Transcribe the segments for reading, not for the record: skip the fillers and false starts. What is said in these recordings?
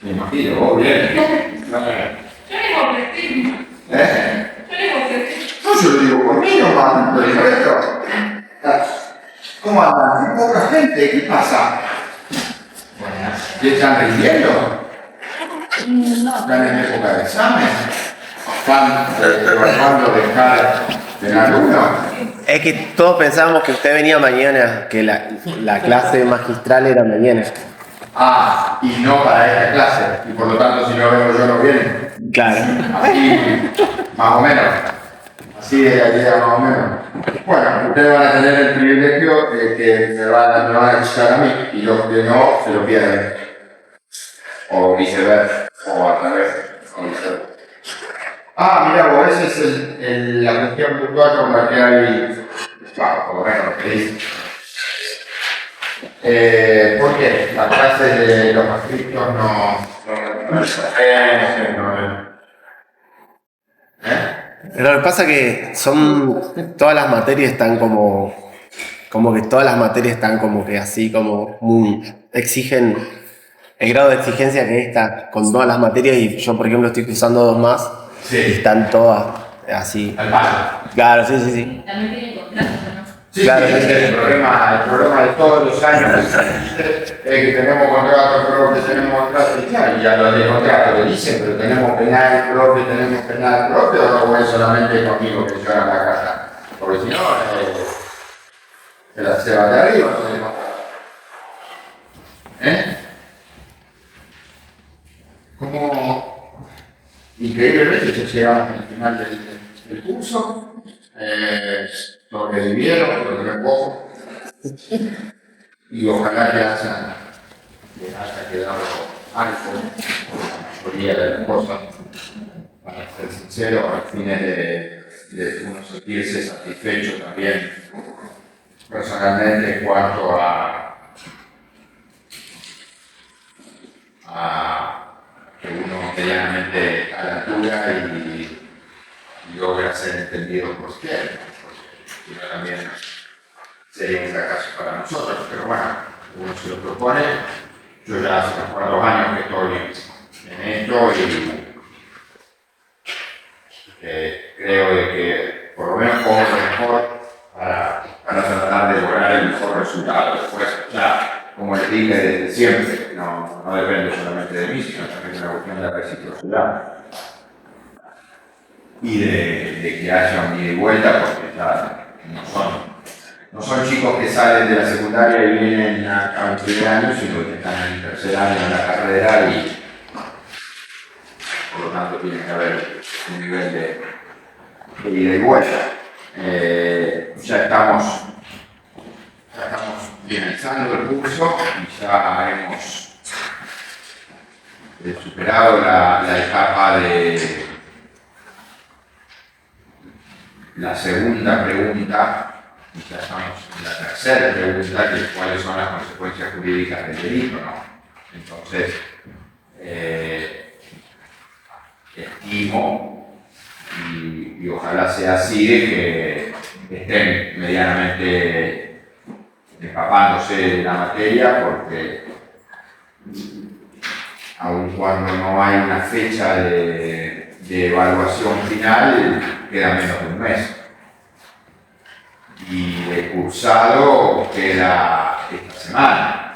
Me imagino, vos bien. Yo digo que sí. ¿Eh? Yo digo que sí. No, yo lo digo por mí nomás, por el resto. ¿Cómo andan? Hay poca gente, ¿qué pasa? Bueno, ¿qué están rindiendo? No. ¿Están en época de examen? ¿Están evaluando dejar en alumno? Es que todos pensábamos que usted venía mañana, que la clase magistral era mañana. Ah, y no para esta clase. Y por lo tanto, si no vengo yo, no vienen. Claro. Así, más o menos. Así de la idea, más o menos. Bueno, ustedes van a tener el privilegio de que me van a escuchar a mí y los que no se lo pierden. O viceversa, o al revés, o viceversa. Ah, mira, vos, esa es la cuestión puntual con la que hay, claro, por lo menos lo que dice. ¿Por qué? Las clases de los adscriptos Lo que pasa es que todas las materias están como que todas las materias están como que así, como exigen el grado de exigencia que está con todas las materias y yo, por ejemplo, estoy cursando 2 más Sí. y están todas así. Al palo. Claro, sí. También tienen contratos, ¿no? Sí, Claro, sí, sí. el problema de todos los años es que tenemos contratos propios, tenemos contratos y ya los de contrato lo dicen, pero tenemos penal propio, o no es solamente conmigo que yo haga la casa, porque si no, se va de arriba, no tenemos. Como increíblemente se llegaron al final del curso. Sobrevivieron, pero no poco. Y ojalá que haya quedado algo, la mayoría de las cosas, para ser sincero, al fin de uno sentirse satisfecho también personalmente en cuanto a que uno medianamente a la altura y logra ser entendido por usted, porque si no también sería un fracaso para nosotros, pero bueno, uno se lo propone. Yo ya hace 4 años que estoy en esto y creo de que por lo menos pongo lo mejor para tratar de lograr el mejor resultado. Después, ya, como les dije desde siempre, no depende solamente de mí, sino también de una cuestión de reciprocidad y de que haya un ida y vuelta, porque ya no son chicos que salen de la secundaria y vienen a 20 años, sino que están en el tercer año de la carrera y por lo tanto tiene que haber un nivel de ida y vuelta. Ya estamos finalizando el curso y ya hemos superado la etapa de la segunda pregunta. Y ya estamos en la tercera pregunta, que es cuáles son las consecuencias jurídicas del delito, ¿no? Entonces, estimo, y ojalá sea así, de que estén medianamente empapándose de la materia, porque aun cuando no hay una fecha de evaluación final, queda menos de un mes. Y de cursado queda esta semana.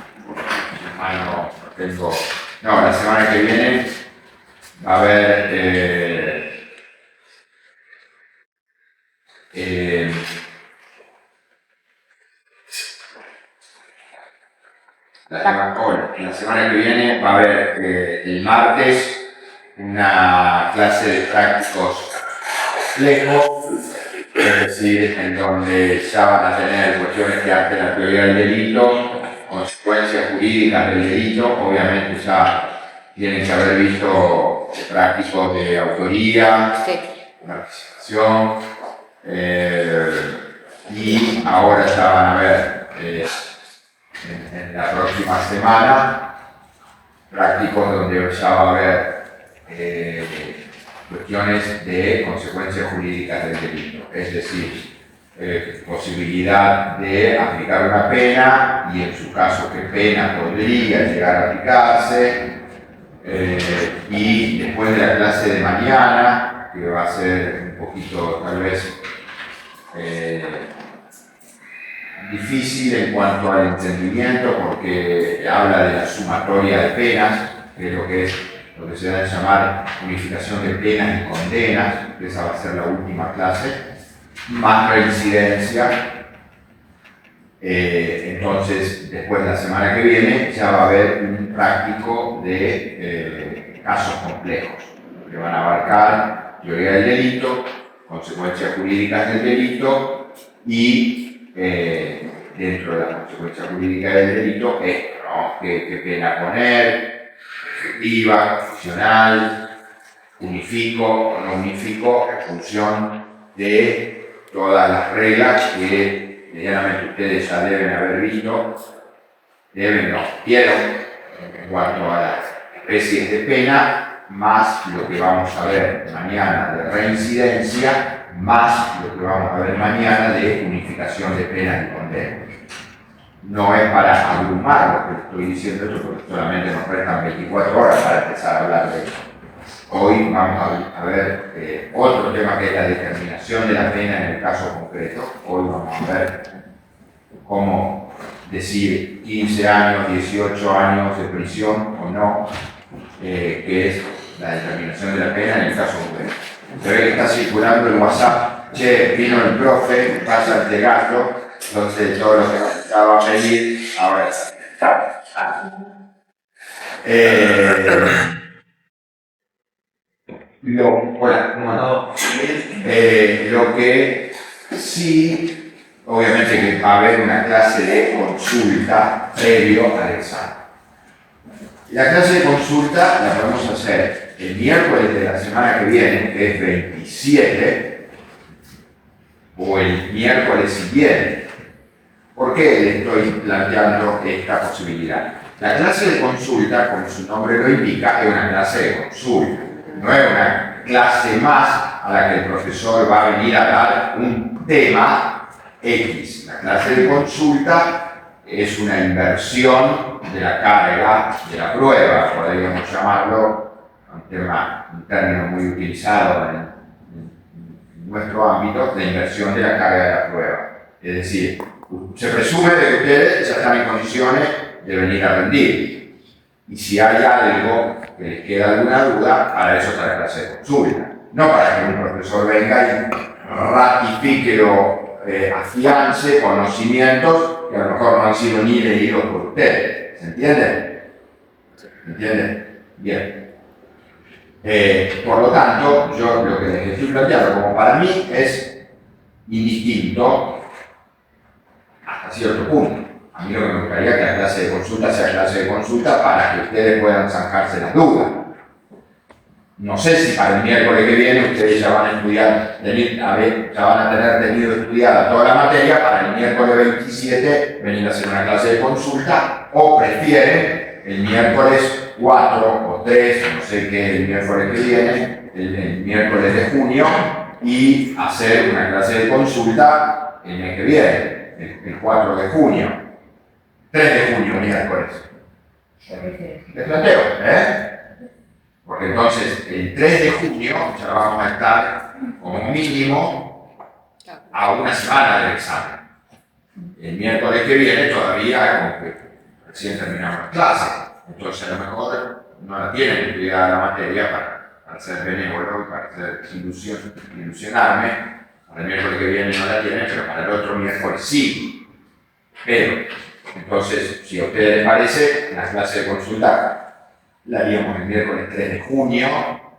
La semana que viene va a haber la semana que viene va a haber el martes una clase de prácticos lejos. Es decir, en donde ya van a tener cuestiones que hacen la teoría del delito, consecuencias jurídicas del delito, obviamente ya tienen que haber visto prácticos de autoría, participación, y ahora ya van a ver en la próxima semana prácticos donde ya va a haber cuestiones de consecuencias jurídicas del delito, es decir, posibilidad de aplicar una pena y en su caso qué pena podría llegar a aplicarse, y después de la clase de mañana, que va a ser un poquito tal vez difícil en cuanto al entendimiento porque habla de la sumatoria de penas, que es lo que se da a llamar unificación de penas y condenas, que esa va a ser la última clase, más reincidencia. Entonces, después de la semana que viene, ya va a haber un práctico de casos complejos, que van a abarcar teoría del delito, consecuencias jurídicas del delito y dentro de la consecuencia jurídica del delito, esto, ¿no? ¿Qué pena poner? Efectiva, funcional, unifico o no unifico, en función de todas las reglas que medianamente ustedes ya deben haber visto, vieron en cuanto a las especies de pena, más lo que vamos a ver mañana de reincidencia, más lo que vamos a ver mañana de unificación de penas y condenas. No es para abrumar lo que estoy diciendo esto, porque solamente nos restan 24 horas para empezar a hablar de esto. Hoy vamos a ver otro tema que es la determinación de la pena en el caso concreto. Hoy vamos a ver cómo decir 15 años, 18 años de prisión o no, que es la determinación de la pena en el caso concreto. Se ve que está circulando el WhatsApp, che, vino el profe, pasa a entregarlo, entonces todo lo que necesitaba pedir, ahora está. Lo que sí, obviamente que va a haber una clase de consulta previo al examen. La clase de consulta la podemos hacer el miércoles de la semana que viene, que es 27, o el miércoles siguiente. ¿Por qué le estoy planteando esta posibilidad? La clase de consulta, como su nombre lo indica, es una clase de consulta. No es una clase más a la que el profesor va a venir a dar un tema X. La clase de consulta es una inversión de la carga de la prueba, podríamos llamarlo, un término muy utilizado en nuestro ámbito, la inversión de la carga de la prueba. Es decir, se presume de que ustedes ya están en condiciones de venir a rendir. Y si hay algo que les queda alguna duda, para eso está la clase de consulta. No para que un profesor venga y ratifique o afiance conocimientos que a lo mejor no han sido ni leídos por ustedes. ¿Se entiende? ¿Se entiende? Bien. Por lo tanto, yo lo que les estoy planteando, como para mí es indistinto hasta cierto punto. A mí lo que me gustaría es que la clase de consulta sea clase de consulta para que ustedes puedan zanjarse las dudas. No sé si para el miércoles que viene ustedes ya van a estudiar, ya van a tener tenido estudiada toda la materia para el miércoles 27 venir a hacer una clase de consulta, o prefieren el miércoles 4 o 3, no sé qué es el miércoles que viene, el miércoles de junio, y hacer una clase de consulta el mes que viene, el 4 de junio. 3 de junio, miércoles. Les planteo, Porque entonces, el 3 de junio ya vamos a estar, como mínimo, a una semana del examen. El miércoles que viene todavía, como que recién terminamos la clase. Entonces, a lo mejor no la tienen estudiada la materia para ser benévolo y para ilusionarme. Para el miércoles que viene no la tienen, pero para el otro miércoles sí. Pero, entonces, si a ustedes les parece, la clase de consulta la haríamos el miércoles 3 de junio,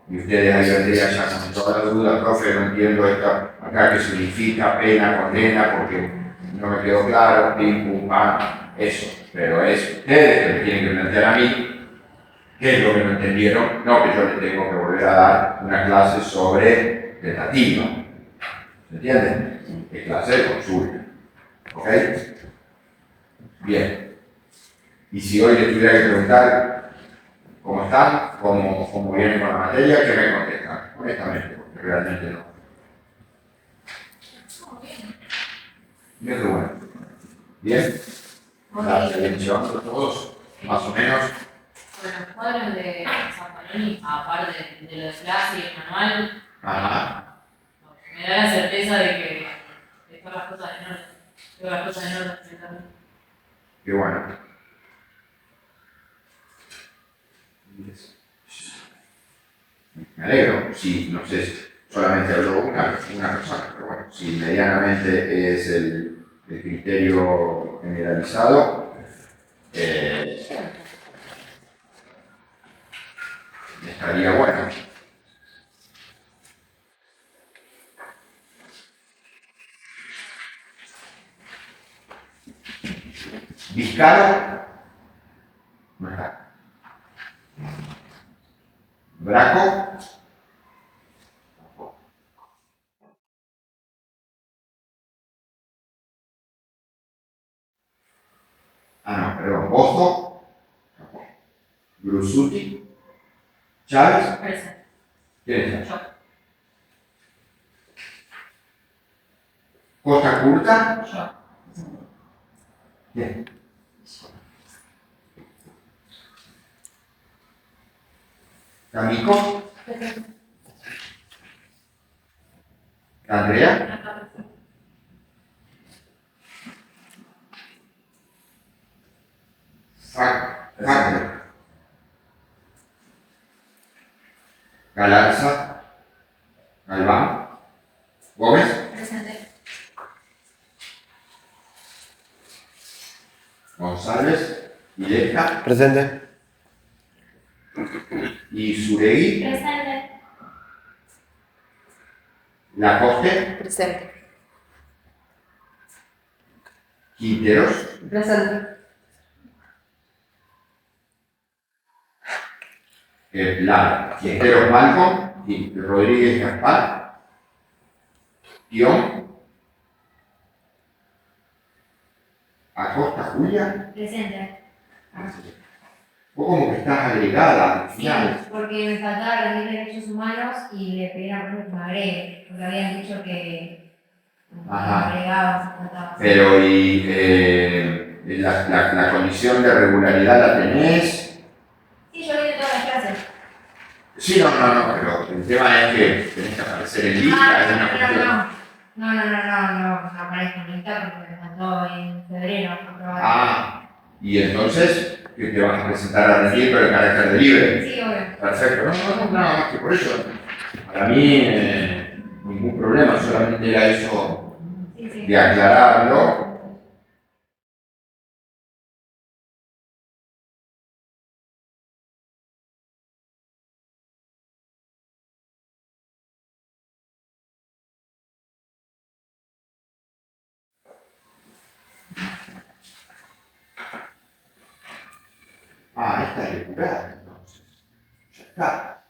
y ustedes ahí vendrían ya con toda la duda, profe, no entiendo esto acá que significa pena, condena, porque no me quedó claro, pim, pum, pam, eso. Pero es ustedes que me tienen que plantear a mí qué es lo que no entendieron, no que yo les tengo que volver a dar una clase sobre tentativa. ¿Se entiende? Es clase de consulta. ¿Ok? Bien. Y si hoy les tuviera que preguntar cómo están, cómo vienen con la materia, ¿qué me contestan? Honestamente, porque realmente no. Mira qué bueno. Bien. ¿La bien llevando todos? Más o menos. Bueno, los cuadros de Zampanoni, aparte de lo de clase y el manual, Ajá. me da la certeza de que están las cosas en orden. Tengo las cosas en orden. Qué bueno. Me alegro. Sí, no sé, solamente habló una persona, pero bueno, si medianamente es el criterio generalizado, estaría bueno. Vizcaro, no está. Braco, no, perdón, Bozo, Grusuti, Chávez, Presente. ¿quién es? Yo. Costa Curta, Yo. ¿quién? Camico, Presente. Andrea, Wagner, Galarza, Galván, Gómez, Presente. González, Ilesca Presente. y Suregui, Presente. Lacoste, Presente. Quinteros, Presente. Quinteros Malcolm y Rodríguez Gaspar, Guión, Acosta Julia. Presente. Vos como que estás agregada al Sí, final. porque me faltaba rendir derechos humanos y le pedí a Bruno que me agregue, porque habían dicho que me Ajá. agregaba, se faltaba. Pero y la condición de regularidad la tenés. Sí, yo vi todas las clases. Sí, no, pero el tema es que tenés que aparecer en lista, es una cuestión. No aparezco en lista porque me faltó en febrero aprobar. Ah, y entonces que te vas a presentar a rendir pero en carácter de libre. Sí, obvio. Perfecto, no, nada más que por eso. Para mí ningún problema, solamente era eso Sí. de aclararlo. Esta es depurada entonces. Ya está.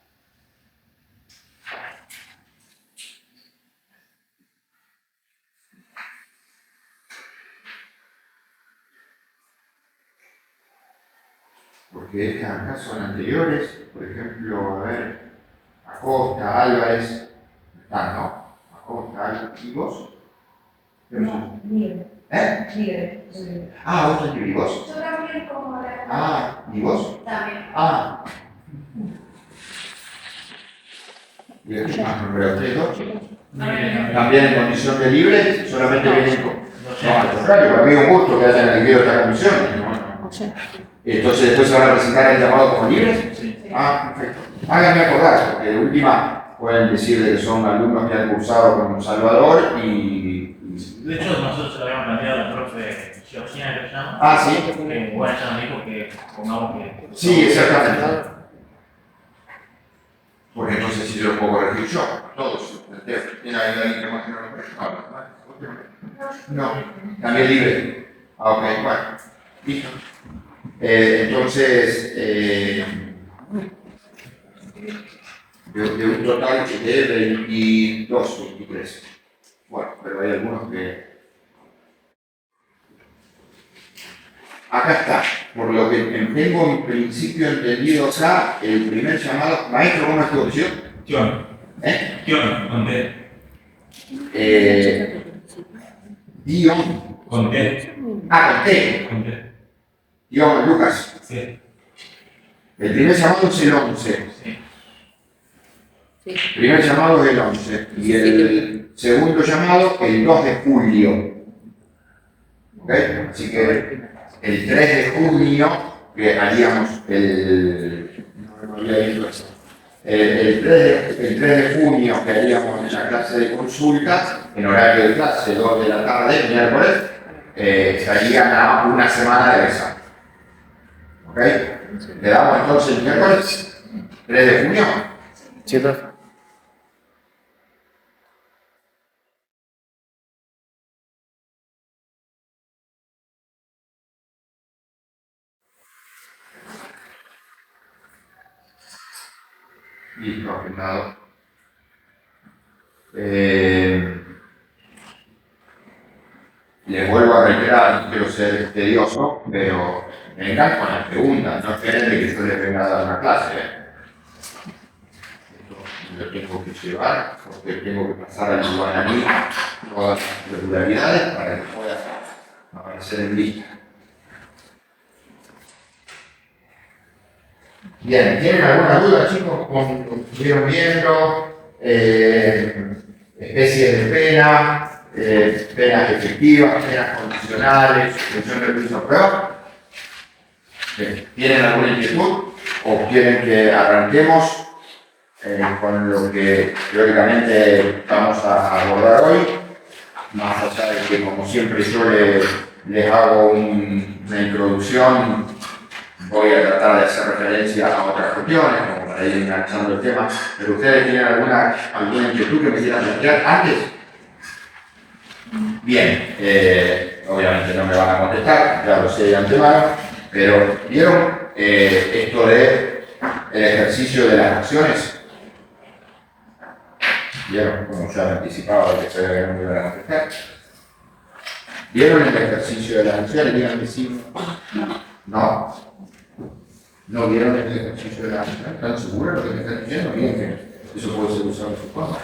Porque estas acá son anteriores, por ejemplo, a ver, Acosta, Álvarez, están, ¿no? Acosta, Álvarez, ¿y vos? No, libre. ¿Eh? Libre. Vos sos libre, ¿y vos? Yo también como la... ¿Y vos? También. ¿Y el número 3, 2? ¿También en condición de libre? ¿Solamente vienen con...? No, al contrario, para mí es un gusto que hayan elegido esta comisión. Entonces, ¿después se van a presentar el llamado como libres? Sí. Perfecto. Háganme acordar, porque de última pueden decirle que son alumnos que han cursado con Salvador y... De hecho, nosotros se lo habíamos planteado al profe Georgina, que se llama. Sí. Que, bueno, ella nos dijo que pongamos que. Sí, exactamente. Porque entonces sí yo lo puedo corregir yo, todos. ¿Tiene alguien que más que no lo corrija? No, también libre. Ok, bueno, listo. Entonces, de un total de 22, 23. Bueno, pero hay algunos que... Acá está, por lo que tengo en principio entendido acá, el primer llamado... Maestro, ¿cómo es tu opción? Kion, ¿dónde? Dion. ¿Con qué? Ah, con T. ¿Con qué? Dion Lucas. Sí. El primer llamado es el 11. Sí. El primer llamado es el 11. Y el segundo llamado el 2 de julio. ¿Ok? Así que el 3 de junio, que haríamos el. No me había dicho eso. El 3 de junio, que haríamos la clase de consultas, en horario de clase, 2 de la tarde, miércoles, estarían a una semana de examen. ¿Ok? ¿Le damos entonces el miércoles 3 de junio? Sí, profe. Listo, agendado. Les vuelvo a reiterar, no quiero ser tedioso, pero me encantan con las preguntas, no esperen de que yo les venga a dar una clase. Esto lo tengo que llevar, porque tengo que pasar al guaraní todas las regularidades para que pueda aparecer en lista. Bien, ¿tienen alguna duda, chicos? ¿Cómo estuvieron viendo? Especies de pena, penas efectivas, penas condicionales, suspensión de juicio a prueba. ¿Tienen alguna inquietud? ¿O quieren que arranquemos con lo que teóricamente vamos a abordar hoy? Más allá de que, como siempre, yo les hago una introducción, voy a tratar de hacer referencia a otras cuestiones, como para ir enganchando el tema, pero ustedes tienen alguna inquietud que me quieran plantear antes. Bien, obviamente no me van a contestar, ya lo sé de antemano, pero ¿vieron esto de el ejercicio de las acciones? ¿Vieron? Como ya me anticipaba que se no me iban a contestar. ¿Vieron el ejercicio de las acciones? Díganme sí. No. ¿No vieron el ejercicio de las acciones? ¿Están seguros de lo que me están diciendo? Bien, que eso puede ser usado en su forma.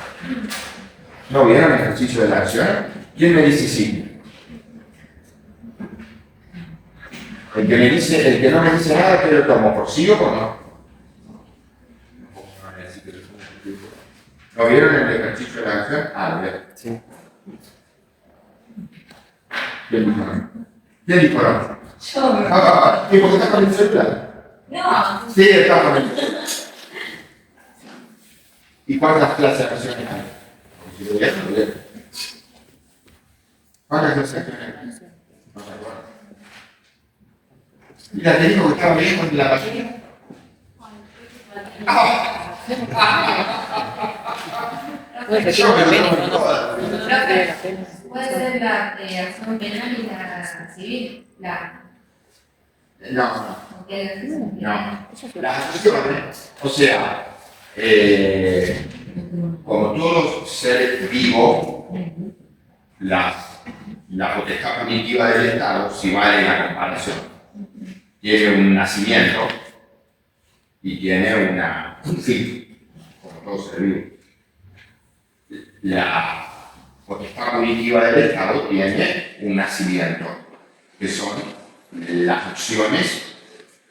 ¿No vieron el ejercicio de las acciones? ¿Quién me dice sí? El que no me dice nada, que lo tomo por sí o por no. ¿No vieron el ejercicio de la acción? Ah, bien. Sí. ¿Quién dijo no? ¿Quién dijo no? Yo. ¿Y por qué está con el celular? No. Sí, está con el celular. ¿Y cuántas clases de acciones hay? ¿Cuántas clases de acciones hay? No se acuerda. ¿Y la te dijo que estaba bien con la página? Yo me lo con todas. Puede ser la acción penal y la civil. No. Porque No. Las acciones, o sea, como todo ser vivo, la potestad punitiva del Estado, si vale la comparación, tiene un nacimiento y tiene un fin, como todo ser vivo. La potestad punitiva del Estado tiene un nacimiento, que son las acciones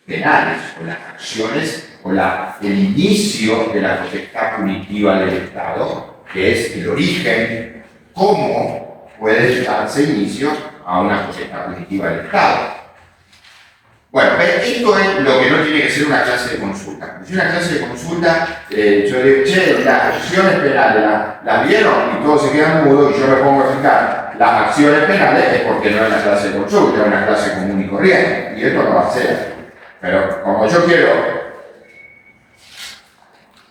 penales, o las acciones, o el inicio de la potestad punitiva del Estado, que es el origen, cómo puede darse inicio a una potestad punitiva del Estado. Bueno, esto es lo que no tiene que ser una clase de consulta. Si una clase de consulta, yo digo, che, las acciones penales, ¿las vieron? Y todos se quedan mudos y yo me pongo a explicar las acciones penales, es porque no es una clase de consulta, es una clase común y corriente. Y esto no va a ser. Pero como yo quiero,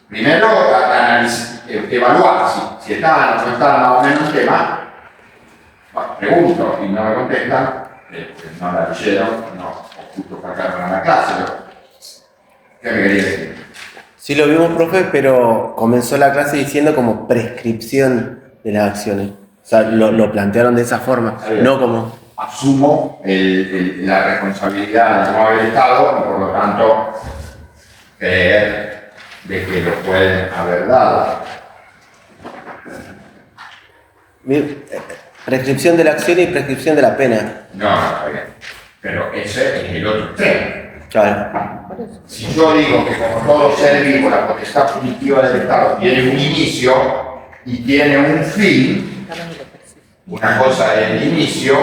primero evaluar si está o no está más o menos el tema, bueno, pregunto y no me contestan, no la leyeron, no, justo sacaron a la clase, pero ¿qué me quería decir? Sí lo vimos, profe, pero comenzó la clase diciendo como prescripción de las acciones. O sea, lo plantearon de esa forma, no como... Asumo la responsabilidad de no haber estado y por lo tanto creer de que lo pueden haber dado. Bien, Prescripción de la acción y prescripción de la pena. No, está bien. Pero ese es el otro extremo. Claro. Si yo digo que como todo ser vivo, la potestad punitiva del Estado tiene un inicio y tiene un fin, una cosa es el inicio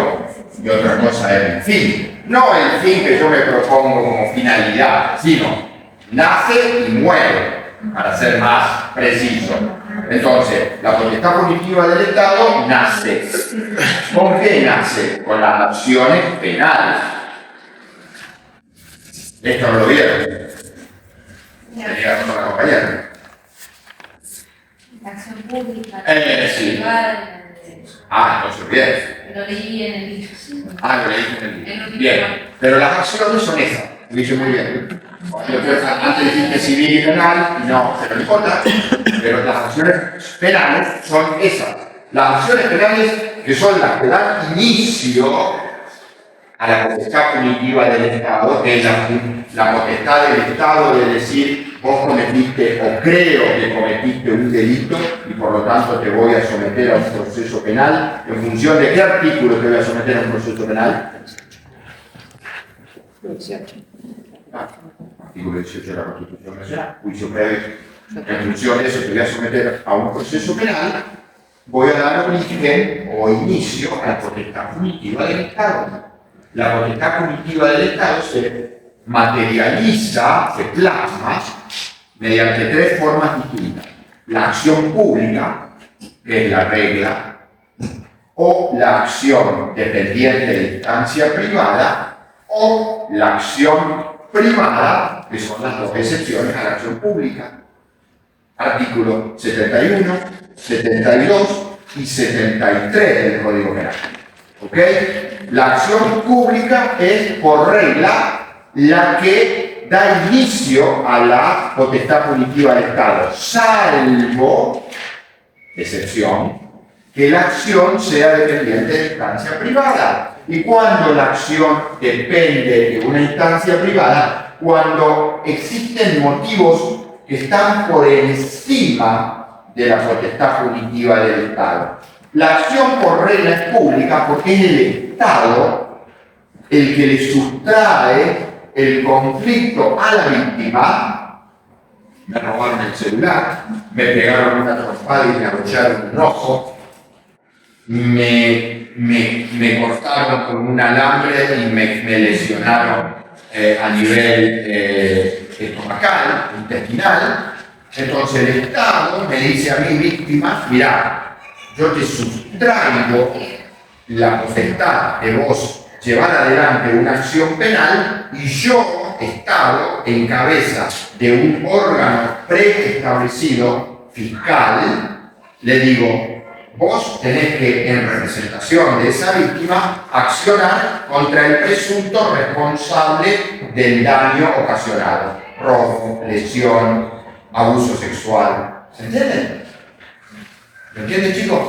y otra cosa es el fin. No el fin que yo me propongo como finalidad, sino nace y muere, para ser más preciso. Entonces, la potestad punitiva del Estado nace. ¿Con qué nace? Con las acciones penales. Esto no lo vieron. Tenía razón la compañera. La acción pública, Sí. privada, Entonces bien. lo leí en el libro. Lo leí en el bien. Pero las acciones son esas. Lo dije muy bien. Antes dijiste civil y penal, no, pero no importa. Pero las acciones penales son esas. Las acciones penales que son las que dan inicio a la potestad punitiva del Estado, que es la potestad del Estado de decir vos cometiste o creo que cometiste un delito y por lo tanto te voy a someter a un proceso penal. ¿En función de qué artículo te voy a someter a un proceso penal? Artículo 18 de la Constitución Nacional, juicio previo. En función de eso te voy a someter a un proceso penal, voy a dar origen o inicio a la potestad punitiva del Estado. La potestad punitiva del Estado se materializa, se plasma mediante tres formas distintas. La acción pública, que es la regla, o la acción dependiente de instancia privada, o la acción privada, que son las dos excepciones a la acción pública. Artículo 71, 72 y 73 del Código Penal. ¿Ok? La acción pública es, por regla, la que da inicio a la potestad punitiva del Estado, salvo, excepción, que la acción sea dependiente de instancia privada. Y cuando la acción depende de una instancia privada, cuando existen motivos que están por encima de la potestad punitiva del Estado. La acción por regla es pública porque es el Estado el que le sustrae el conflicto a la víctima. Me robaron el celular, me pegaron una trompada y me arrollaron un ojo, me cortaron con un alambre y me lesionaron a nivel estomacal, intestinal. Entonces el Estado me dice a mi víctima, mirá, yo te sustraigo la potestad de vos llevar adelante una acción penal y yo, Estado, en cabeza de un órgano preestablecido fiscal, le digo, vos tenés que, en representación de esa víctima, accionar contra el presunto responsable del daño ocasionado. Robo, lesión, abuso sexual. ¿Se entiende? ¿Lo entienden, chicos?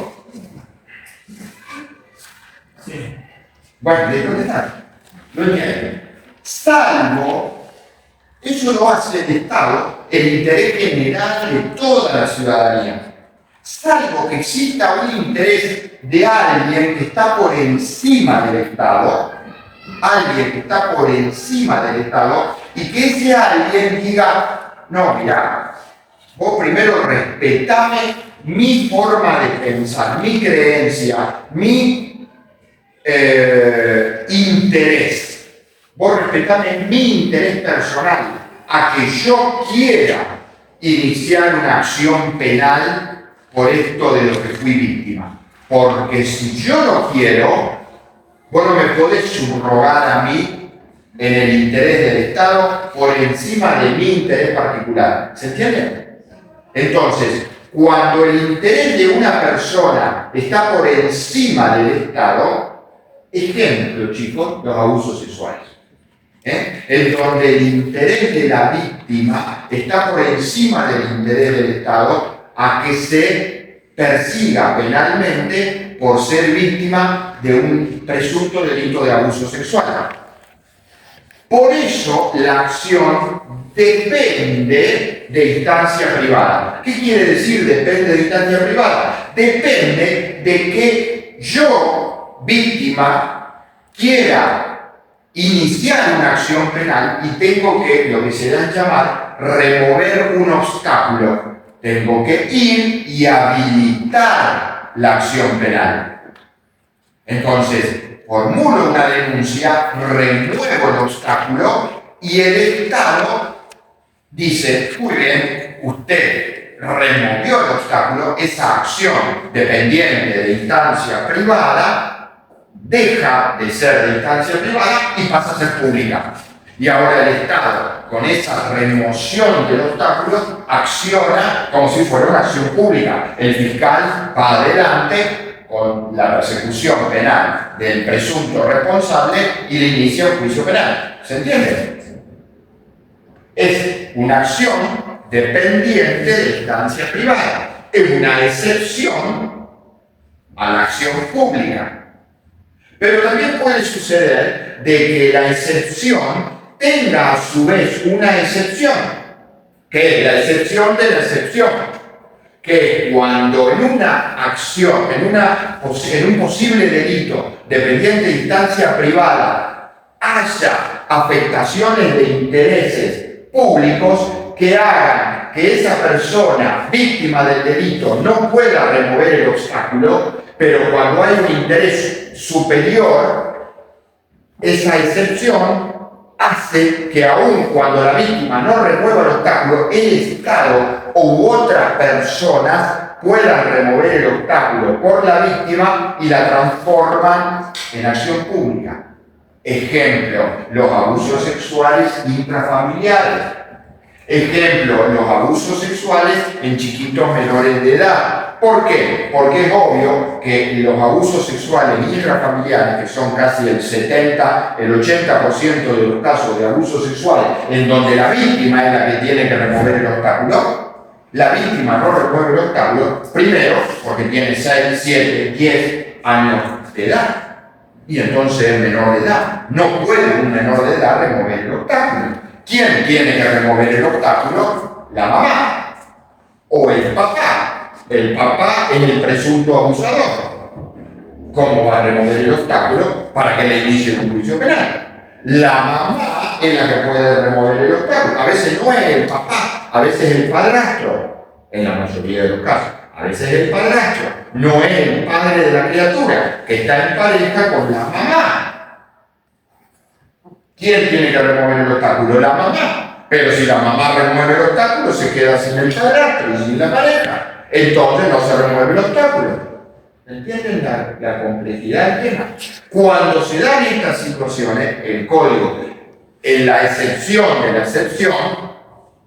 Sí. Bueno, ¿le contestar? Lo entienden. Salvo, eso lo hace el Estado, el interés general de toda la ciudadanía. Salvo que exista un interés de alguien que está por encima del Estado, alguien que está por encima del Estado, y que ese alguien diga, no, mira, vos primero respetame mi forma de pensar, mi creencia, mi interés. Vos respetame mi interés personal a que yo quiera iniciar una acción penal por esto de lo que fui víctima. Porque si yo no quiero, vos no me podés subrogar a mí en el interés del Estado por encima de mi interés particular. ¿Se entiende? Entonces, cuando el interés de una persona está por encima del Estado, ejemplo, chicos, los abusos sexuales. En donde el interés de la víctima está por encima del interés del Estado a que se persiga penalmente por ser víctima de un presunto delito de abuso sexual. Por eso la acción depende de instancia privada. ¿Qué quiere decir depende de instancia privada? Depende de que yo, víctima, quiera iniciar una acción penal y tengo que, lo que se da a llamar, remover un obstáculo. Tengo que ir y habilitar la acción penal. Entonces, formulo una denuncia, remuevo el obstáculo y el Estado dice, muy bien, usted removió el obstáculo, esa acción dependiente de instancia privada deja de ser de instancia privada y pasa a ser pública. Y ahora el Estado, con esa remoción del obstáculo, acciona como si fuera una acción pública. El fiscal va adelante con la persecución penal del presunto responsable y le inicia un juicio penal. ¿Se entiende? Es una acción dependiente de instancia privada. Es una excepción a la acción pública. Pero también puede suceder de que la excepción tenga a su vez una excepción, que es la excepción de la excepción, que cuando en una acción, en un posible delito dependiente de instancia privada, haya afectaciones de intereses públicos que hagan que esa persona víctima del delito no pueda remover el obstáculo, pero cuando hay un interés superior, esa excepción hace que aun cuando la víctima no remueva el obstáculo, el Estado u otras personas puedan remover el obstáculo por la víctima y la transforman en acción pública. Ejemplo, los abusos sexuales intrafamiliares. Ejemplo, los abusos sexuales en chiquitos menores de edad. ¿Por qué? Porque es obvio que los abusos sexuales intrafamiliares, que son casi el 70, el 80% de los casos de abusos sexuales, en donde la víctima es la que tiene que remover el obstáculo, la víctima no remueve el obstáculo, primero, porque tiene 6, 7, 10 años de edad, y entonces es menor de edad. No puede un menor de edad remover el obstáculo. ¿Quién tiene que remover el obstáculo? La mamá o el papá. El papá es el presunto abusador. ¿Cómo va a remover el obstáculo para que le inicie un juicio penal? La mamá es la que puede remover el obstáculo. A veces no es el papá, a veces es el padrastro, en la mayoría de los casos. A veces es el padrastro, no es el padre de la criatura, que está en pareja con la mamá. ¿Quién tiene que remover el obstáculo? La mamá. Pero si la mamá remueve el obstáculo, se queda sin el padrastro y sin la pareja. Entonces no se remueve el obstáculo. ¿Entienden la complejidad del tema? Cuando se dan estas situaciones, el código, en la excepción de la excepción,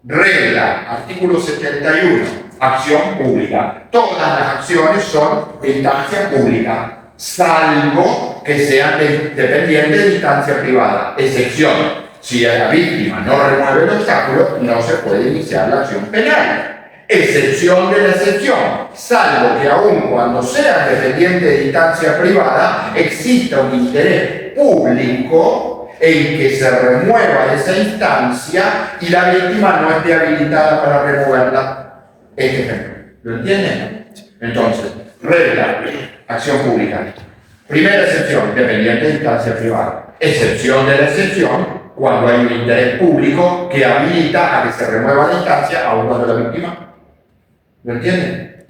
regla, artículo 71, acción pública. Todas las acciones son de instancia pública, salvo que sean dependientes de instancia privada. Excepción, si la víctima no remueve el obstáculo, no se puede iniciar la acción penal. Excepción de la excepción, salvo que aun cuando sea dependiente de instancia privada, exista un interés público en que se remueva esa instancia y la víctima no esté habilitada para removerla. Este ejemplo. ¿Lo entienden? Entonces, regla, acción pública. Primera excepción, dependiente de instancia privada. Excepción de la excepción, cuando hay un interés público que habilita a que se remueva la instancia aun cuando la víctima. ¿Lo entienden?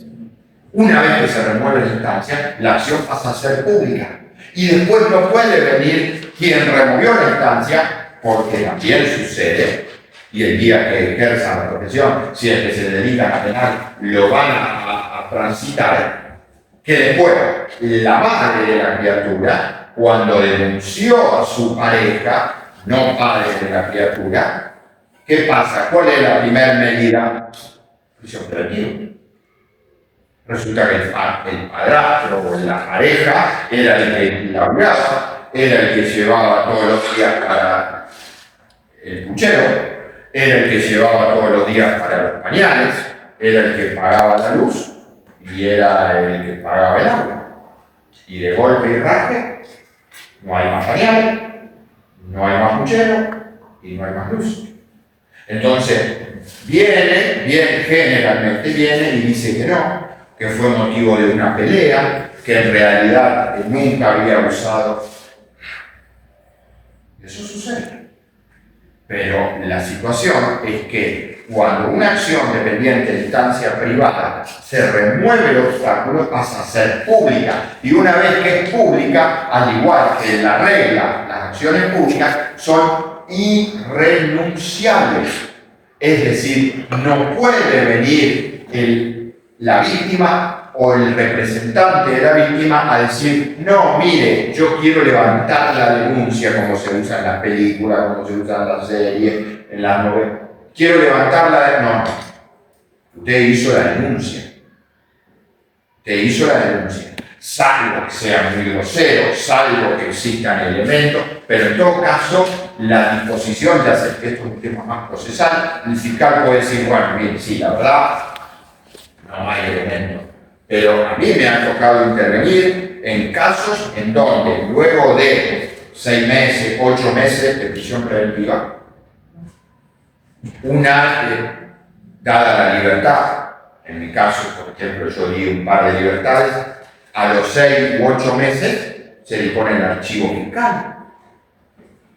Una vez que se remueve la instancia, la acción pasa a ser pública. Y después no puede venir quien removió la instancia, porque también sucede, y el día que ejerza la profesión, si es que se dedican a penal, lo van a transitar, que después la madre de la criatura, cuando denunció a su pareja, no padre de la criatura, ¿qué pasa? ¿Cuál es la primera medida? Prisión preventiva. Resulta que el padrastro o la pareja era el que la cuidaba, era el que llevaba todos los días para el puchero, era el que llevaba todos los días para los pañales, era el que pagaba la luz y era el que pagaba el agua. Y de golpe y raje, no hay más pañales, no hay más puchero y no hay más luz. Entonces, generalmente viene y dice que no, que fue motivo de una pelea, que en realidad nunca había usado. Eso sucede. Pero la situación es que cuando una acción dependiente de instancia privada se remueve el obstáculo, pasa a ser pública. Y una vez que es pública, al igual que la regla, las acciones públicas son irrenunciables. Es decir, no puede venir la víctima o el representante de la víctima a decir, no, mire, yo quiero levantar la denuncia, como se usa en las películas, como se usa en las series, en las novelas. Quiero levantar la denuncia. No, usted hizo la denuncia. Usted hizo la denuncia. Salvo que sea muy grosero, salvo que existan elementos, pero en todo caso, la disposición de hacer que esto es un tema más procesal, el fiscal puede decir, bueno, bien, sí, la verdad, no hay elementos. Pero a mí me ha tocado intervenir en casos en donde luego de 6 meses, 8 meses de prisión preventiva, dada la libertad, en mi caso, por ejemplo, yo di un par de libertades, a los 6 u 8 meses se le pone el archivo fiscal.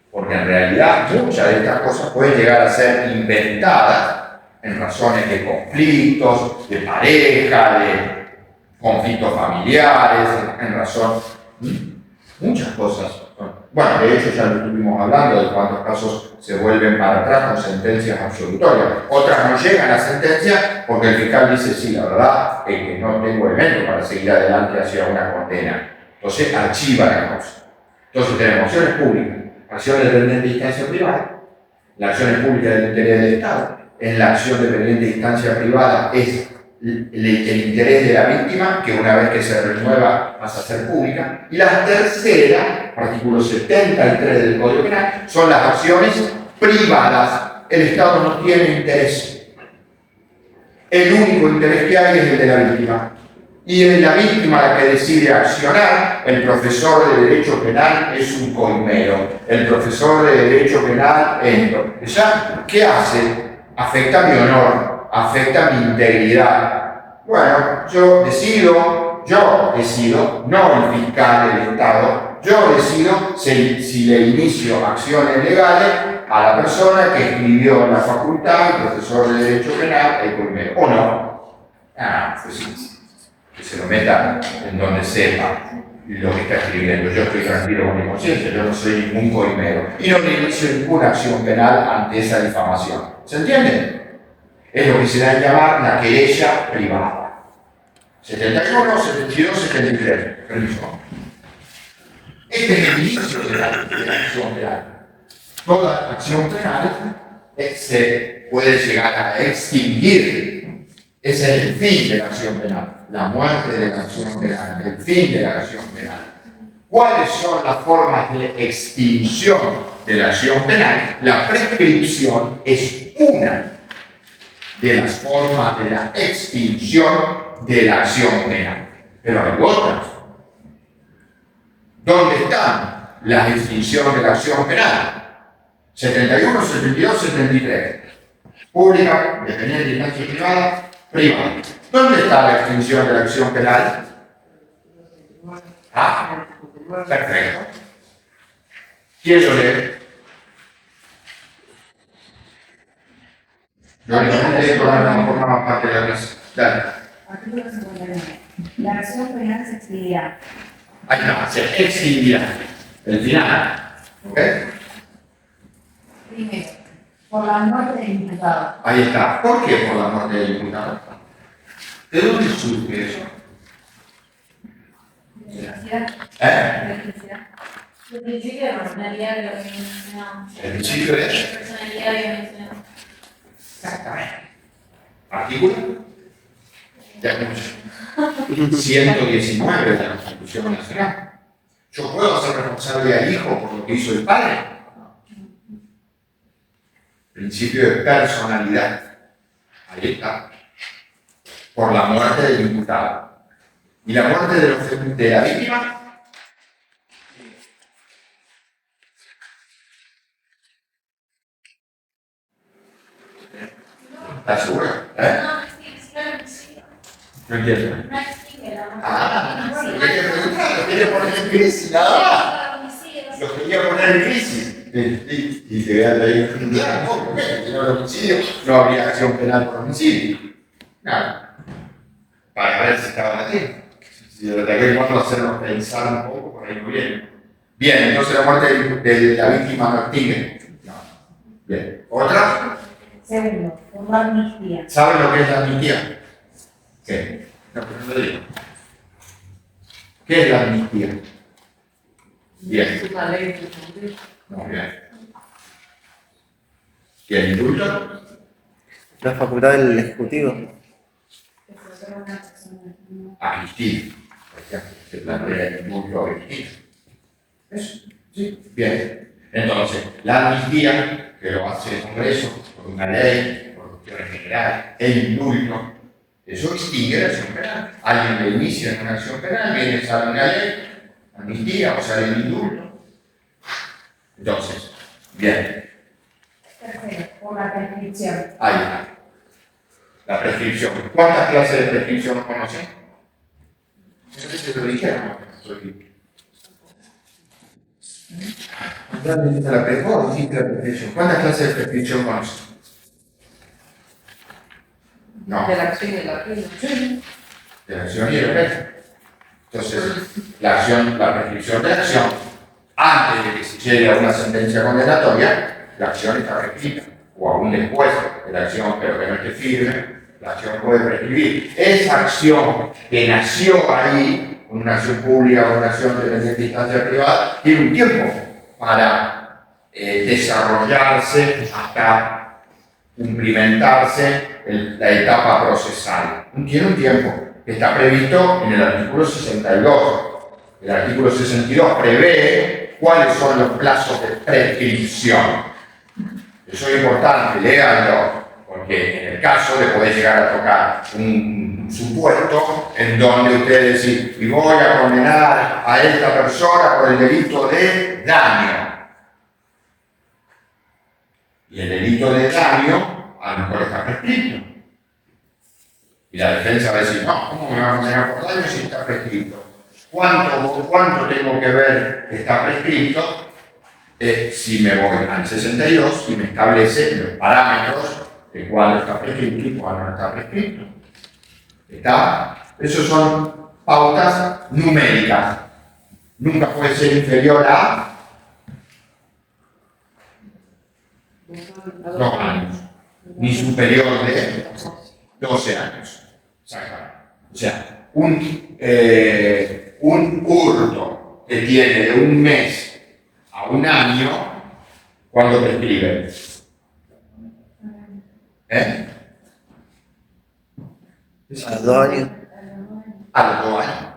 Porque en realidad muchas de estas cosas pueden llegar a ser inventadas en razones de conflictos, de pareja, de conflictos familiares, en razón, muchas cosas. Bueno, de hecho ya lo estuvimos hablando de cuántos casos se vuelven para atrás con sentencias absolutorias. Otras no llegan a sentencia porque el fiscal dice, sí, la verdad es que no tengo elementos para seguir adelante hacia una condena. Entonces archiva la causa. Entonces tenemos acciones públicas, acción dependiente de instancia privada, la acción es pública del interés del Estado. En la acción dependiente de instancia privada es el interés de la víctima, que una vez que se renueva pasa a ser pública. Y la tercera, artículo 73 del Código Penal, son las acciones privadas. El Estado no tiene interés. El único interés que hay es el de la víctima. Y es la víctima la que decide accionar. El profesor de Derecho Penal es un coimero. El profesor de Derecho Penal es... ¿Qué hace? Afecta mi honor, afecta mi integridad. Bueno, yo decido, no el fiscal del Estado, yo decido si le inicio acciones legales a la persona que escribió en la facultad, el profesor de Derecho Penal, el coimero, o no. Pues sí, que se lo meta en donde sepa lo que está escribiendo. Yo estoy tranquilo con mi conciencia, yo no soy ningún coimero. Y no le inicio ninguna acción penal ante esa difamación. ¿Se entiende? Es lo que se da a llamar la querella privada. 71, 72, 73. Permiso. Este es el inicio de la acción penal. Toda acción penal se puede llegar a extinguir. Ese es el fin de la acción penal. La muerte de la acción penal, el fin de la acción penal. ¿Cuáles son las formas de extinción de la acción penal? La prescripción es una de las formas de la extinción de la acción penal. Pero hay otras. ¿Dónde están las extinciones de la acción penal? 71, 72, 73. Pública, dependiente de instancia privada, privada. ¿Dónde está la extinción de la acción penal? Perfecto. ¿Quién lo lee? Yo no formaba parte de la clase. Dale. Artículo 59. La acción penal se extinguirá. Ahí está, se extinguirá. El final. ¿Ok? Primero, por la muerte del imputado. Ahí está. ¿Por qué por la muerte del imputado? ¿De dónde surge eso? Necesidad. Necesidad. El principio de personalidad de lo que mencionamos. El principio de Personalidad que mencionamos. exactamente. Artículo de mucho. 119 de la Constitución Nacional. ¿Yo puedo hacer responsable al hijo por lo que hizo el padre? Principio de personalidad. Ahí está. Por la muerte del imputado. ¿Y la muerte de la víctima? ¿Estás seguro? No, sí, claro que sí. No entiendo. No extingue la muerte. ¿Por qué te quiere poner en crisis, nada más. Lo quería poner en crisis. Y te quedas ahí en blanco, si no el homicidio, no habría acción penal por homicidio. Nada. Para ver si estaban aquí. Si de aquel modo hacernos pensar un poco, por ahí muy bien. Bien, entonces la muerte de la víctima Martínez. No. Bien. ¿Otra? Segundo, por la amnistía. ¿Saben lo que es la amnistía? ¿Qué? No, pero no lo digo. ¿Qué es la amnistía? Bien. Es una ley que Muy bien. ¿Y el indulto? La facultad del Ejecutivo. Amnistía. Por ejemplo, se plantea el indulto amnistía. Eso, sí, bien. Entonces, la amnistía, que lo hace el Congreso, por una ley, por cuestiones generales, el indulto, eso extingue la acción penal. Alguien le inicia en una acción penal, viene, sale una ley, amnistía, o sale el indulto. Entonces, bien, Tercero, por la prescripción. ahí está. La prescripción. ¿Cuántas clases de prescripción conocen? No sé si te lo dijeron. ¿Cuántas clases de prescripción conocen? No. de la acción y de la pena. De la acción y de la pena. Entonces, la prescripción de la acción, antes de que se llegue a una sentencia condenatoria, la acción está prescrita. O aún después de la acción, pero que no esté firme, la acción puede prescribir. Esa acción que nació ahí, una acción pública o una acción de instancia privada, tiene un tiempo para desarrollarse hasta cumplimentarse la etapa procesal. Tiene un tiempo que está previsto en el artículo 62. El artículo 62 prevé cuáles son los plazos de prescripción. Eso es importante, léanlo, porque en el caso le puede llegar a tocar un supuesto en donde usted dice, y voy a condenar a esta persona por el delito de daño. Y el delito de daño a lo mejor está prescrito. Y la defensa va a decir, no, ¿cómo me va a condenar por daño si está prescrito? ¿Cuánto tengo que ver que está prescrito? Si me voy al 62 y me establece los parámetros de cuándo está prescrito y cuándo no está prescrito. Esos son pautas numéricas. Nunca puede ser inferior a 2 años, ni superior de 12 años. O sea, un hurto que tiene de un mes a un año, ¿cuándo prescribe? A los 2 años. A los 2 años.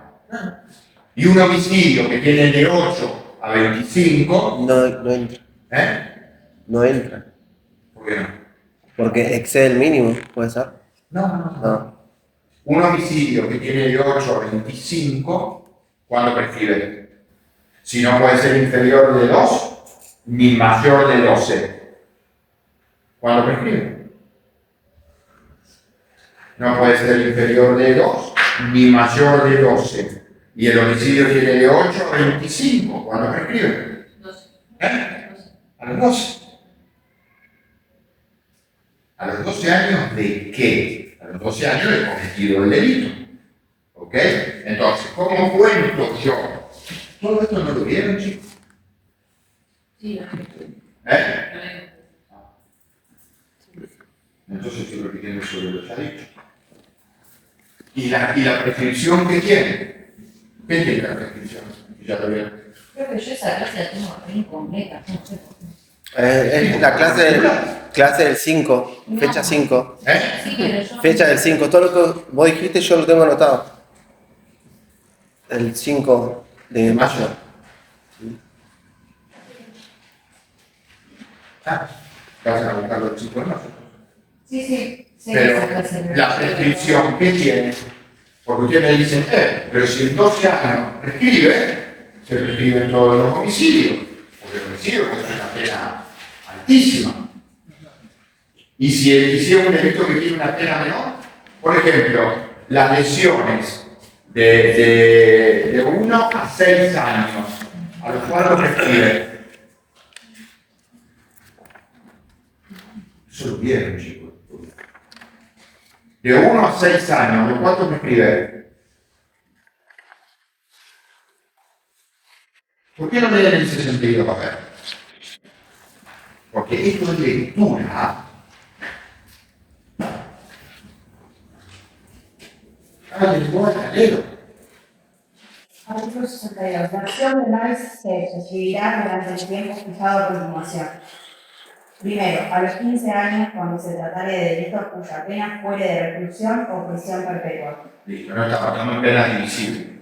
Y un homicidio que tiene de 8 a 25, No entra. No entra. ¿por qué no? Porque excede el mínimo, ¿puede ser? No. Un homicidio que tiene de 8 a 25, ¿cuándo prescribe? Si no puede ser inferior de 2, ni mayor de 12. ¿Cuándo prescribe? No puede ser inferior de 2, ni mayor de 12. Y el homicidio tiene de 8 a 25. ¿Cuándo prescribe? 12. A los 12. ¿A los 12 años de qué? A los 12 años de cometido el delito. ¿Ok? Entonces, ¿cómo cuento yo? ¿Todo esto no lo vieron, chicos? Sí, Entonces estoy repitiendo sobre lo que ha dicho. ¿Y la prescripción qué tiene? ¿Qué tiene la prescripción? Ya lo vieron. Creo que yo esa clase la tengo incompleta, no sé por qué. Es la clase del 5, fecha 5. Sí, pero yo... Fecha del 5. Todo lo que vos dijiste yo lo tengo anotado. El 5 de mayo. Vas a buscar los chicos, ¿no? Sí. Pero esa clase. la prescripción, ¿qué tiene? Porque ustedes me dicen, pero si en 12 años prescribe, se prescriben todos los homicidios. Porque el homicidio es una pena altísima. Y si es un delito que tiene una pena menor, por ejemplo, las lesiones De 1 a 6 años, a los cuales prescribe. Eso lo vieron, chicos. De 1 a 6 años, ¿de cuánto prescribe? ¿Por qué no leen el 62 papel? Porque esto es lectura. Artículo 62. La acción de análisis se escribirá durante el tiempo fijado a continuación. Primero, a los 15 años, cuando se tratare de delitos cuya pena fuere de reclusión o prisión perpetua. Listo, no estamos en pena divisible.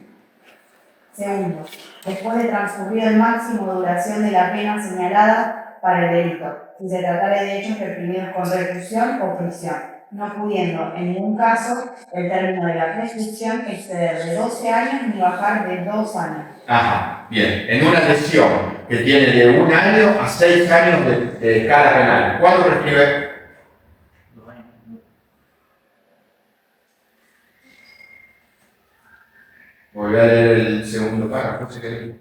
Segundo, después de transcurrir el máximo de duración de la pena señalada para el delito, si se tratare de hechos reprimidos con reclusión o prisión, no pudiendo en ningún caso el término de la prescripción exceder de 12 años ni bajar de 2 años. Ajá, bien. En una lesión que tiene de 1 año a 6 años de escala penal, ¿cuándo prescribe? 2 años. Volver a leer el segundo párrafo, si querés.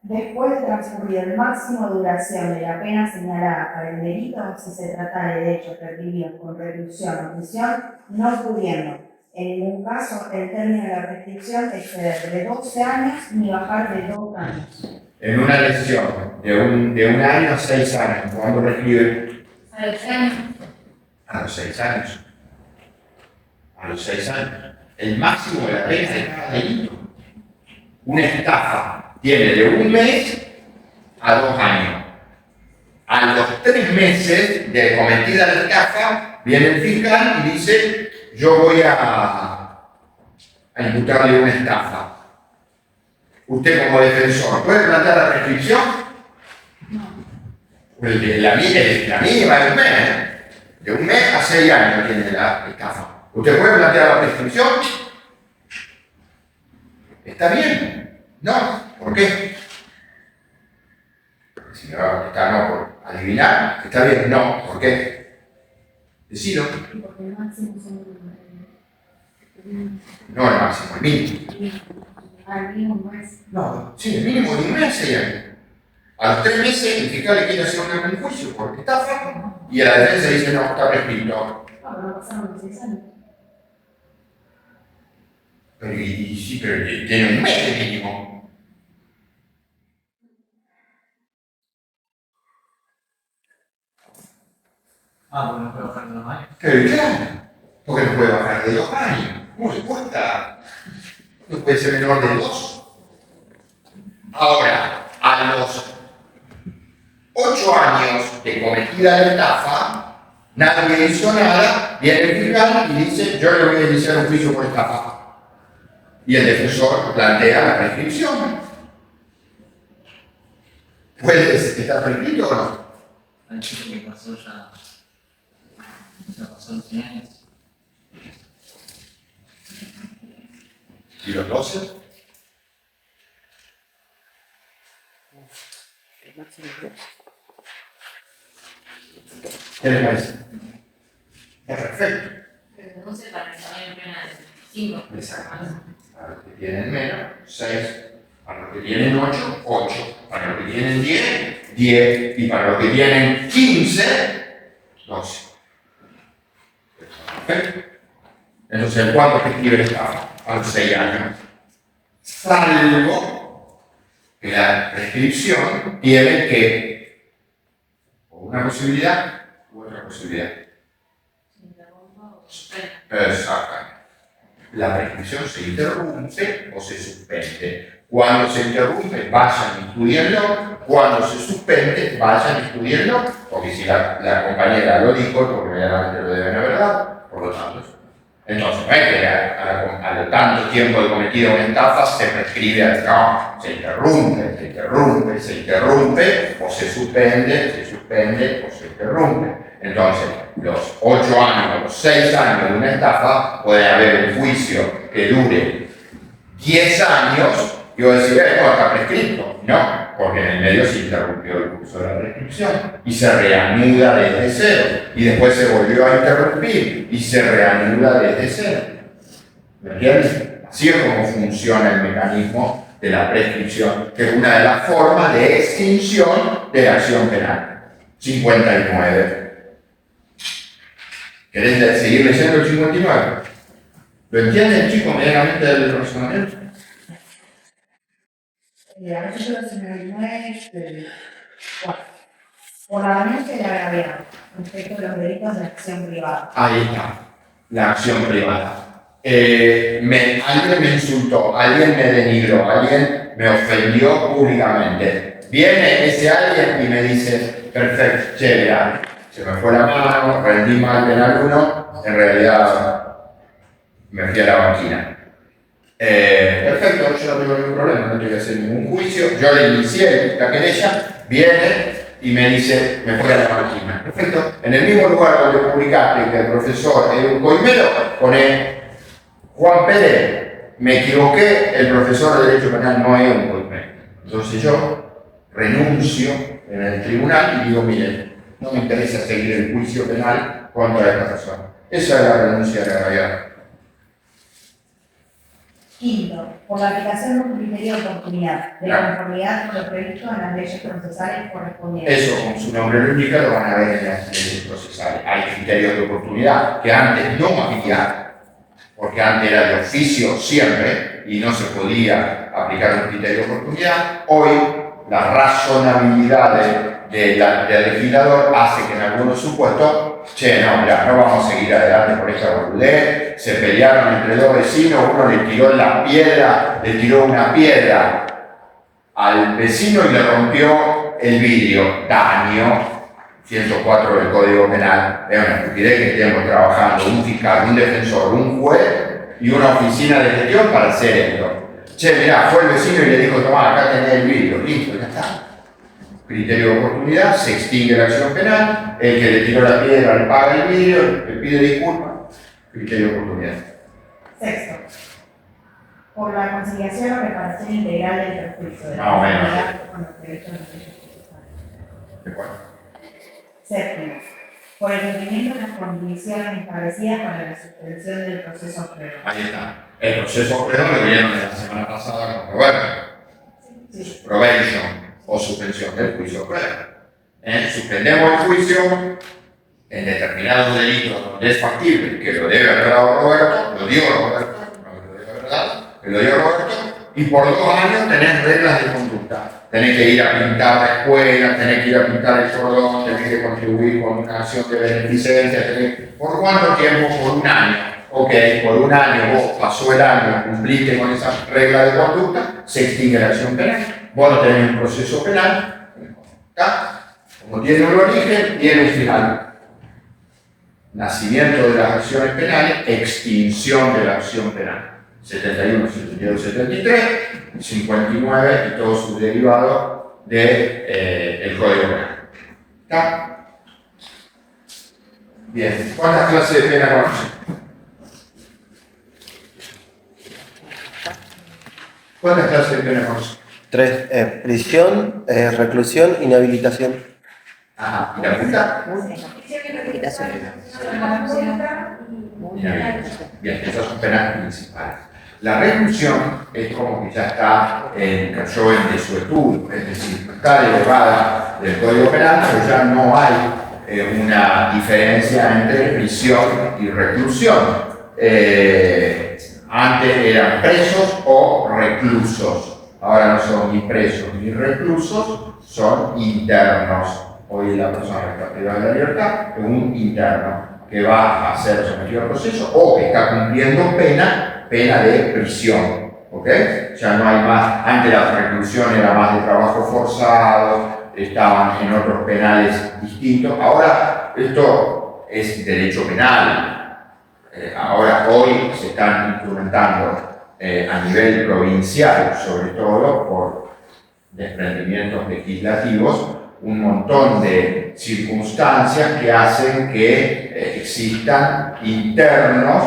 Después de transcurrir el máximo de duración de la pena señalada para el delito, si se tratare de hechos reprimidos con reclusión o prisión, no pudiendo en ningún caso el término de la prescripción exceder de 12 años ni bajar de 2 años. En una lesión de un año a 6 años, ¿cuándo prescribe? A los años. A los 6 años. A los 6 años. El máximo de la pena de cada delito. Una estafa tiene de 1 mes a 2 años. A los 3 meses de cometida la estafa, viene el fiscal y dice: yo voy a imputarle una estafa. Usted como defensor, ¿puede plantear la prescripción? No. La mínima de 1 mes, ¿eh? De 1 mes a 6 años tiene la estafa. ¿Usted puede plantear la prescripción? ¿Está bien? No. ¿Por qué? Si me va a contestar no por adivinar, ¿está bien? No. ¿Por qué? Decilo. Porque el máximo son No el máximo, el mínimo. al mínimo es. No, sí, el mínimo de 1 mes a 6 años. A los 3 meses el fiscal le quiere hacer un juicio por estafa y a la defensa dice: no, está prescrito. No, pero no pasaron los 6 años. Pero, sí, pero tiene 1 mes de mínimo. Ah, porque no puede bajar de 2 años. Pero claro, porque no puede bajar de 2 años. ¿Cómo le cuesta? No puede ser menor de 2. Ahora, a los 8 años de cometida la estafa, nadie hizo nada, viene el fiscal y dice: yo le voy a iniciar un juicio por estafa. Y el defensor plantea la prescripción. ¿Puede estar prescrito o no? Hay chico que pasó ya pasó los 100 años. ¿Y los 12? ¿Qué les parece? Es perfecto. Pero 12 para que también pena de 5. Exacto. Para los que tienen menos, 6. Para los que tienen 8, 8. Para los que tienen 10, 10. Y para los que tienen 15, 12. Perfecto. Entonces, ¿cuándo prescribe la estafa? A los 6 años. Salvo que la prescripción tiene que, o una posibilidad u otra posibilidad. Exactamente. La prescripción se interrumpe o se suspende. Cuando se interrumpe, vayan y estudienlo. Cuando se suspende, vayan y estudienlo. Porque si la compañera lo dijo, porque realmente lo deben haber dado, por lo tanto. Entonces, no es que a tanto tiempo de cometida una estafa se prescribe, no, se interrumpe, o se suspende, o se interrumpe. Entonces, los 8 años, los 6 años de una estafa, puede haber un juicio que dure 10 años y vos decís: no, está prescrito. No, porque en el medio se interrumpió el curso de la prescripción y se reanuda desde cero. Y después se volvió a interrumpir y se reanuda desde cero. ¿Me entiendes? Así es como funciona el mecanismo de la prescripción, que es una de las formas de extinción de la acción penal. 59. ¿Querés seguir leyendo el 59? ¿Lo entienden, chicos, medianamente del razonamiento? Artículo 59, 4. Por la denuncia de la gravedad respecto a los delitos de acción privada. Ahí está, la acción privada. Alguien me insultó, alguien me denigró, alguien me ofendió públicamente. Viene ese alguien y me dice, perfecto, chévere, se me fue la mano, rendí mal en alguno, en realidad me fui a la banquina. Perfecto, yo no tengo ningún problema, no tengo que hacer ningún juicio. Yo le inicié la querella, viene y me dice, me fui a la banquina. Perfecto. En el mismo lugar donde publicaste que el profesor es un coimero, pone Juan Pérez, me equivoqué, el profesor de Derecho Penal no es un coimero. Entonces yo renuncio en el tribunal y digo, miren, no me interesa seguir el juicio penal contra esta persona. Esa es la renuncia de la gravedad. Quinto, por la aplicación de un criterio de oportunidad, de conformidad con lo previsto en las leyes procesales correspondientes. Eso, como su nombre lo indica, lo van a ver en las leyes procesales. Hay criterios de oportunidad que antes no había, porque antes era de oficio siempre y no se podía aplicar un criterio de oportunidad. Hoy, la razonabilidad del legislador hace que en algunos supuestos, che, no, mira, no vamos a seguir adelante por esta boludez. Se pelearon entre dos vecinos, uno le tiró una piedra al vecino y le rompió el vidrio. Daño, 104 del Código Penal. Es una estupidez que estemos trabajando un fiscal, un defensor, un juez y una oficina de gestión para hacer esto. Che, mirá, fue el vecino y le dijo, tomá, acá tenés el vidrio, listo, ya está. Criterio de oportunidad, se extingue la acción penal, el que le tiró la piedra le paga el vidrio, le pide disculpas, criterio de oportunidad. Sexto, por la conciliación o reparación integral del perjuicio de la Más o menos. comunidad con los derechos de los procesales. ¿De acuerdo? Séptimo, por el cumplimiento de las condiciones establecidas para la suspensión del proceso previo. Ahí está. El proceso previo lo vieron la semana pasada con Roberto. Sí. Probation o suspensión del juicio previo. Suspendemos el juicio en determinados delitos donde es factible, que lo debe haber dado Roberto, lo dio Roberto, no lo debe haber dado, que lo dio Roberto, y por 2 años tenés reglas de conducta. Tenés que ir a pintar la escuela, tenés que ir a pintar el cordón, tenés que contribuir con una acción de beneficencia, ¿por cuánto tiempo? Por 1 año. Ok, por 1 año vos pasó el año, cumpliste con esa regla de conducta, se extingue la acción penal. Vos no tenés un proceso penal, ¿está? Como tiene un origen, tiene un final. Nacimiento de las acciones penales, extinción de la acción penal. 71, 72, 73, 59 y todos sus derivados del Código Penal. ¿Está? Bien, ¿cuántas clases de pena conocen? ¿Cuántas clases de pena conocen? 3, prisión, reclusión, inhabilitación. Ajá, ¿y la multa? Bien, esas son penas principales. La reclusión es como que ya cayó en desuetudo, es decir, está derogada del Código Penal, pero ya no hay una diferencia entre prisión y reclusión. Antes eran presos o reclusos, ahora no son ni presos ni reclusos, son internos. Hoy la persona que está privada de la libertad es un interno que va a ser sometido al proceso o que está cumpliendo pena de prisión. ¿Ok? Ya no hay más, antes la reclusión era más de trabajo forzado, estaban en otros penales distintos. Ahora esto es derecho penal. Ahora hoy se están instrumentando a nivel provincial, sobre todo por desprendimientos legislativos, un montón de circunstancias que hacen que existan internos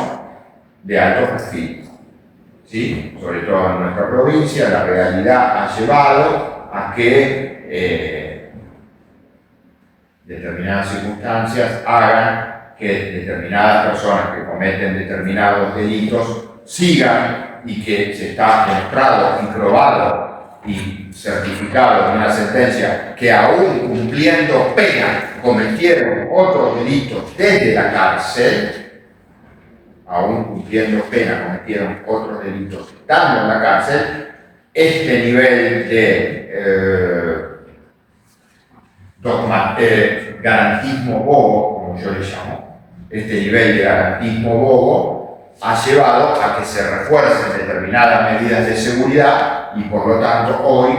de alto perfil. ¿Sí? Sobre todo en nuestra provincia, la realidad ha llevado a que determinadas circunstancias hagan que determinadas personas que cometen determinados delitos sigan y que se está demostrado y probado y certificado en una sentencia que aún cumpliendo pena cometieron otros delitos desde la cárcel, aún cumpliendo pena cometieron otros delitos estando en la cárcel, este nivel de garantismo bobo, como yo le llamo, este nivel de garantismo bobo ha llevado a que se refuercen determinadas medidas de seguridad y por lo tanto hoy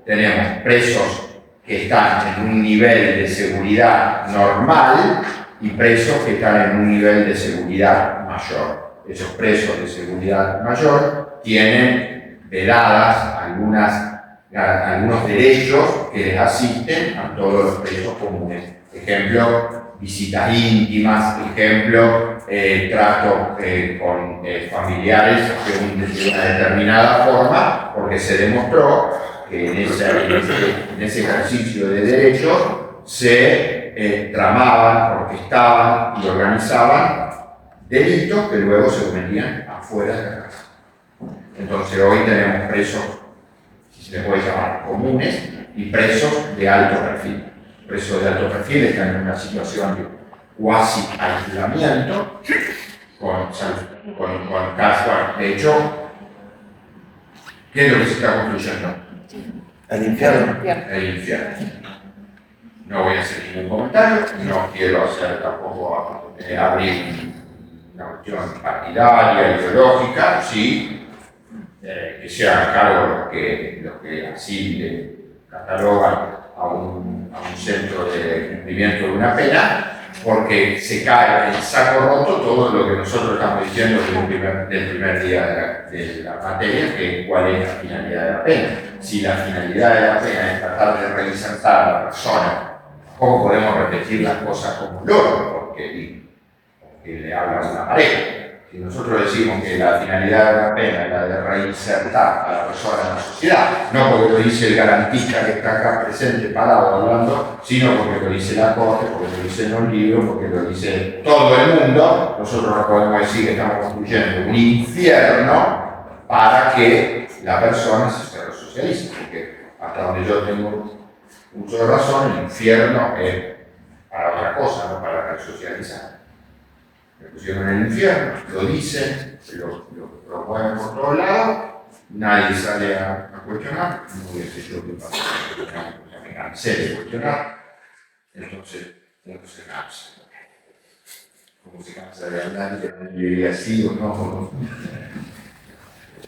tenemos presos que están en un nivel de seguridad normal y presos que están en un nivel de seguridad mayor. Esos presos de seguridad mayor tienen vedadas algunos derechos que les asisten a todos los presos comunes. Ejemplo, visitas íntimas, ejemplo, trato con familiares de una determinada forma, porque se demostró que en ese ejercicio de derechos se tramaban, orquestaban y organizaban delitos que luego se cometían afuera de la casa. Entonces hoy tenemos presos, si se les puede llamar, comunes y presos de alto perfil. Presos de alto perfil están en una situación de cuasi aislamiento, con casos. De hecho, ¿qué es lo que se está construyendo? El infierno. El infierno. No voy a hacer ningún comentario, no quiero hacer tampoco abrir una cuestión partidaria, ideológica, sí, que se hagan cargo los que así catalogan a un centro de cumplimiento de una pena, porque se cae en saco roto todo lo que nosotros estamos diciendo del primer día de la materia, que es cuál es la finalidad de la pena. Si la finalidad de la pena es tratar de reinsertar a la persona, ¿cómo podemos repetir las cosas como un loro? Porque le habla a una pareja. Si nosotros decimos que la finalidad de la pena es la de reinsertar a la persona en la sociedad, no porque lo dice el garantista que está acá presente, parado, hablando, sino porque lo dice la Corte, porque lo dicen los libros, porque lo dice todo el mundo, nosotros no podemos decir que estamos construyendo un infierno para que la persona se resocialice, porque hasta donde yo tengo mucho de razón, el infierno es para otra cosa, no para resocializar. Me pusieron en el infierno, lo dicen, lo mueven por todos lados, nadie sale a cuestionar, no voy a decir yo qué pasa, ya me cansé de cuestionar, entonces uno se cansa. Como se cansa de hablar, yo diría así o no.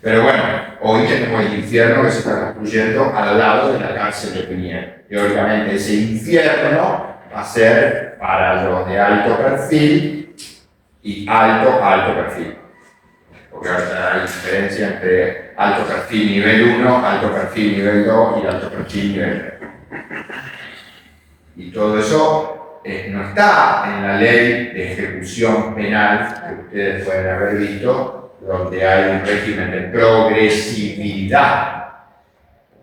Pero bueno, hoy tenemos el infierno que se está construyendo al lado de la cárcel de Piniel. Teóricamente ese infierno va a ser para los de alto perfil y alto perfil. Porque ahora hay diferencia entre alto perfil nivel 1, alto perfil nivel 2 y alto perfil nivel 3. Y todo eso no está en la ley de ejecución penal que ustedes pueden haber visto, donde hay un régimen de progresividad.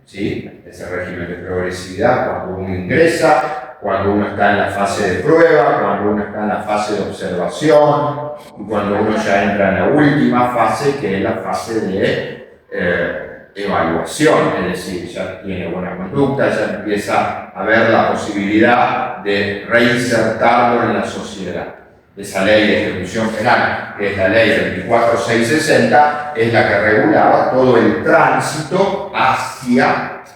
¿Sí? Ese régimen de progresividad, cuando uno ingresa, cuando uno está en la fase de prueba, cuando uno está en la fase de observación, y cuando uno ya entra en la última fase, que es la fase de evaluación, es decir, ya tiene buena conducta, ya empieza a ver la posibilidad de reinsertarlo en la sociedad. Esa ley de ejecución penal, que es la ley 24660, es la que regulaba todo el tránsito hacia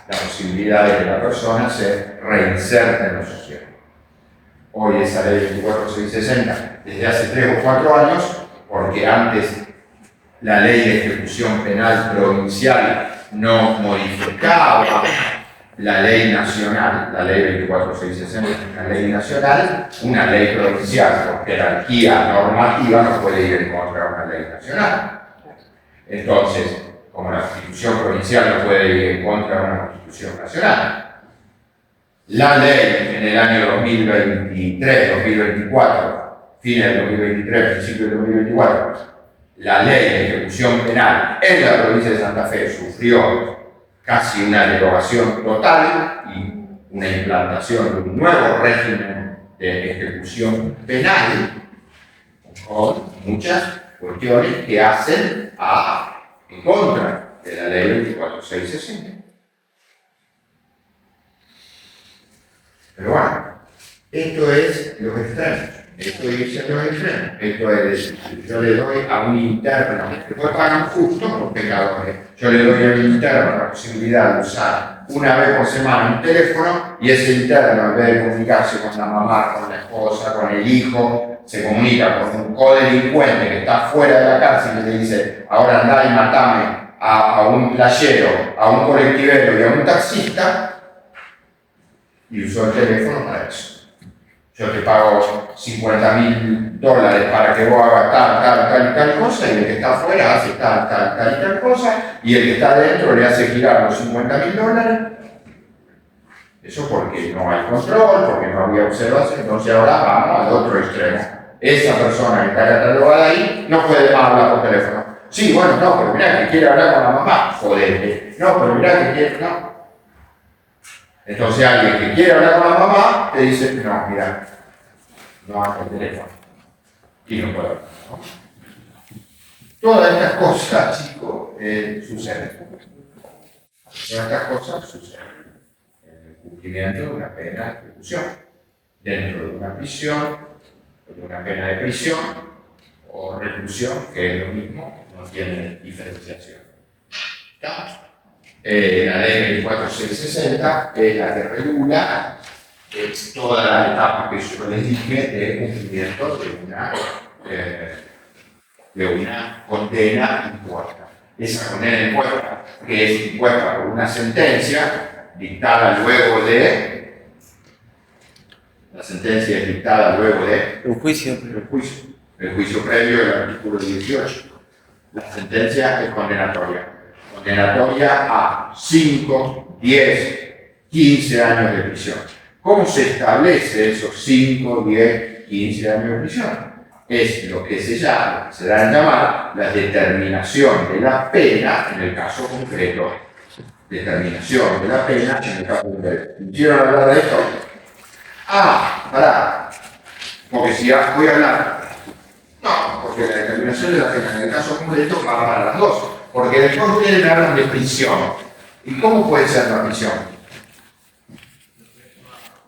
la posibilidad de que la persona se reinserte en la sociedad. Hoy esa ley 24660, desde hace 3 o 4 años, porque antes la ley de ejecución penal provincial no modificaba la ley nacional, la ley 24660 es una ley nacional, una ley provincial por jerarquía normativa no puede ir en contra de una ley nacional. Entonces, como la Constitución provincial no puede ir en contra de una Constitución nacional, la ley en el año 2023, 2024, fines del 2023, principio del 2024, la ley de ejecución penal en la provincia de Santa Fe sufrió casi una derogación total y una implantación de un nuevo régimen de ejecución penal con muchas cuestiones que hacen en contra de la ley 24660. Pero bueno, esto es los extremos. Esto es irse a los extremos. Esto es decir, yo le doy a un interno, después pagan justo por pecadores. Yo le doy a un interno la posibilidad de usar una vez por semana un teléfono y ese interno, en vez de comunicarse con la mamá, con la esposa, con el hijo, se comunica con un codelincuente que está fuera de la cárcel y le dice: ahora andá y matame a un playero, a un colectivero y a un taxista, y usó el teléfono para eso. Yo te pago $50.000 para que vos hagas tal y tal cosa, y el que está afuera hace tal y tal cosa, y el que está adentro le hace girar los $50.000. Eso porque no hay control, porque no había observación. Entonces ahora vamos al otro extremo. Esa persona que está catalogada ahí no puede más hablar por teléfono. Sí, bueno, no, pero mirá que quiere hablar con la mamá, jodete. No, pero mirá que quiere, no. Entonces alguien que quiere hablar con la mamá te dice: no, mira, no hago el teléfono. Y no puedo hablar, ¿no? Todas estas cosas, chicos, suceden. Todas estas cosas suceden en el cumplimiento de una pena de ejecución, dentro de una prisión, de una pena de prisión o reclusión, que es lo mismo, no tiene diferenciación. ¿Ya? La ley 24660 es la que regula todas las etapas que yo les dije de cumplimiento de una condena impuesta. Esa condena impuesta, que es impuesta por una sentencia dictada luego de... La sentencia es dictada luego de... Un juicio. El juicio previo del artículo 18. La sentencia es condenatoria. Condenatoria a 5, 10, 15 años de prisión. ¿Cómo se establece esos 5, 10, 15 años de prisión? Es lo que se llama, se da a llamar la determinación de la pena en el caso concreto. Determinación de la pena en el caso concreto. ¿Quiero hablar de esto? Pará. Porque si voy a hablar. No, porque la determinación de la pena en el caso concreto va para las dos. Porque después ustedes me hablan de prisión. ¿Y cómo puede ser la prisión?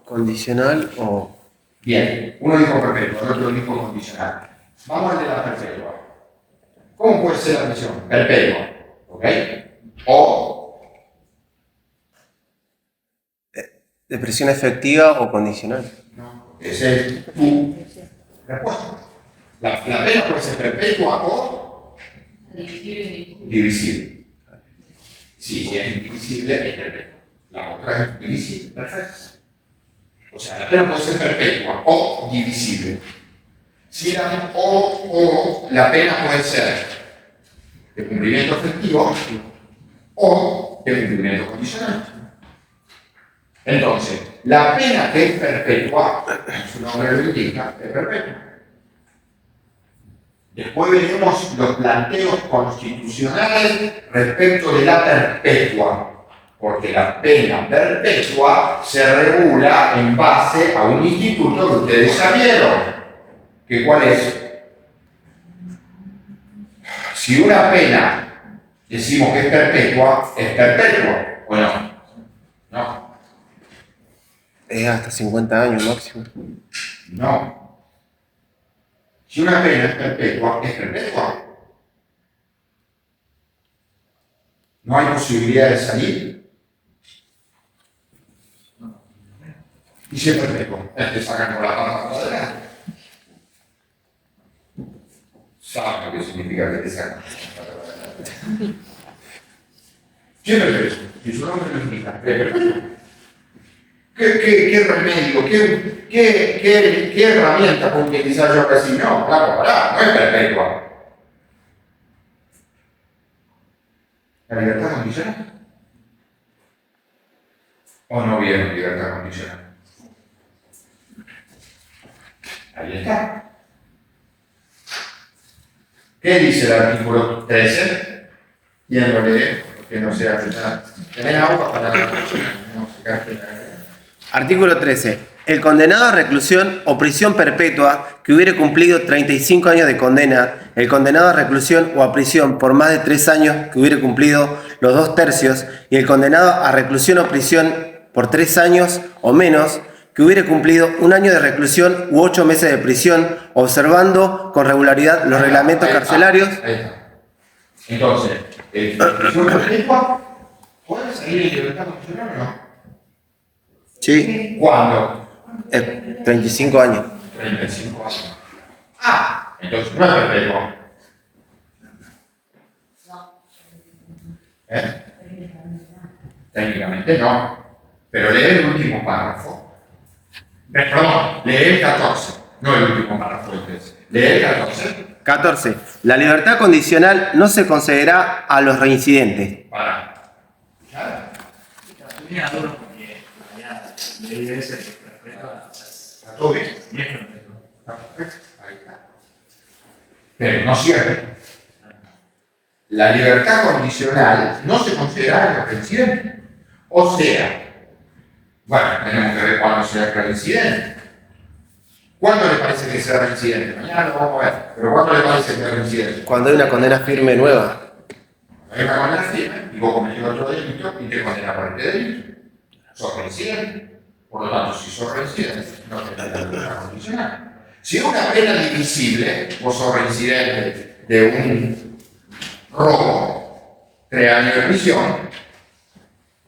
¿Condicional o...? Bien, uno dijo perpetua, el otro dijo condicional. Vamos al de la perpetua. ¿Cómo puede ser la prisión? Perpetua, ¿ok? O... ¿De prisión efectiva o condicional? No, esa es tu respuesta. La pena puede ser perpetua o... divisible. Si es indivisible, es perpetua. La otra es divisible, perfecto. O sea, la pena puede ser perpetua o divisible. Si la pena puede ser de cumplimiento efectivo o de cumplimiento condicional. Entonces, la pena que es perpetua, su nombre lo indica, es perpetua. Después veremos los planteos constitucionales respecto de la perpetua. Porque la pena perpetua se regula en base a un instituto que ustedes sabieron. ¿Que cuál es? Si una pena decimos que es perpetua ¿o no? No. Es hasta 50 años máximo. No. Si una pena es perpetua, es perpetua. No hay posibilidad de salir. Y si es perpetuo, te sacan con la pata para adelante. ¿Saben lo que significa que te sacan con la pata para adelante? ¿Qué es perpetuo? Y su nombre lo indica, es perpetuo. ¿Qué remedio, qué herramienta con que quizás yo decir, no, claro, pará, no es perpetua? ¿La libertad condicional? ¿O no vieron libertad condicional? Ahí está. ¿Qué dice el artículo 13? ¿Quién lo lee? Que no sea que tenés agua para no secarte la... Artículo 13. El condenado a reclusión o prisión perpetua que hubiere cumplido 35 años de condena, el condenado a reclusión o a prisión por más de 3 años que hubiere cumplido los 2/3 y el condenado a reclusión o prisión por 3 años o menos que hubiere cumplido 1 año de reclusión u 8 meses de prisión, observando con regularidad los reglamentos carcelarios. Ahí está. Entonces, prisión perpetua, ¿puede salir en libertad condicional o no? Sí, ¿Cuándo? 35 años. 35 años. Ah, entonces no es perpetuo. ¿Eh? Técnicamente no. Pero lee el último párrafo. Perdón, lee el 14. No el último párrafo del 13. Lee el 14. 14. La libertad condicional no se concederá a los reincidentes. Para. ¿Ya? Tenía duro porque allá leí ese respeto a ¿Está todo bien? bien respeto. Está perfecto. Ahí está. Pero no sirve. La libertad condicional no se considera en los reincidentes. O sea, bueno, tenemos que ver cuándo sea el reincidente. ¿Cuándo le parece que sea reincidente? Mañana lo vamos a ver. Pero ¿cuándo le parece que es reincidente? Cuando hay una condena firme nueva. Hay una condena firme y vos cometís otro delito y te condena por este delito. Sos reincidente. Por lo tanto, si sos reincidente, no tenés la libertad condicional. Si es una pena divisible, vos sos reincidente de un robo, 3 años de prisión,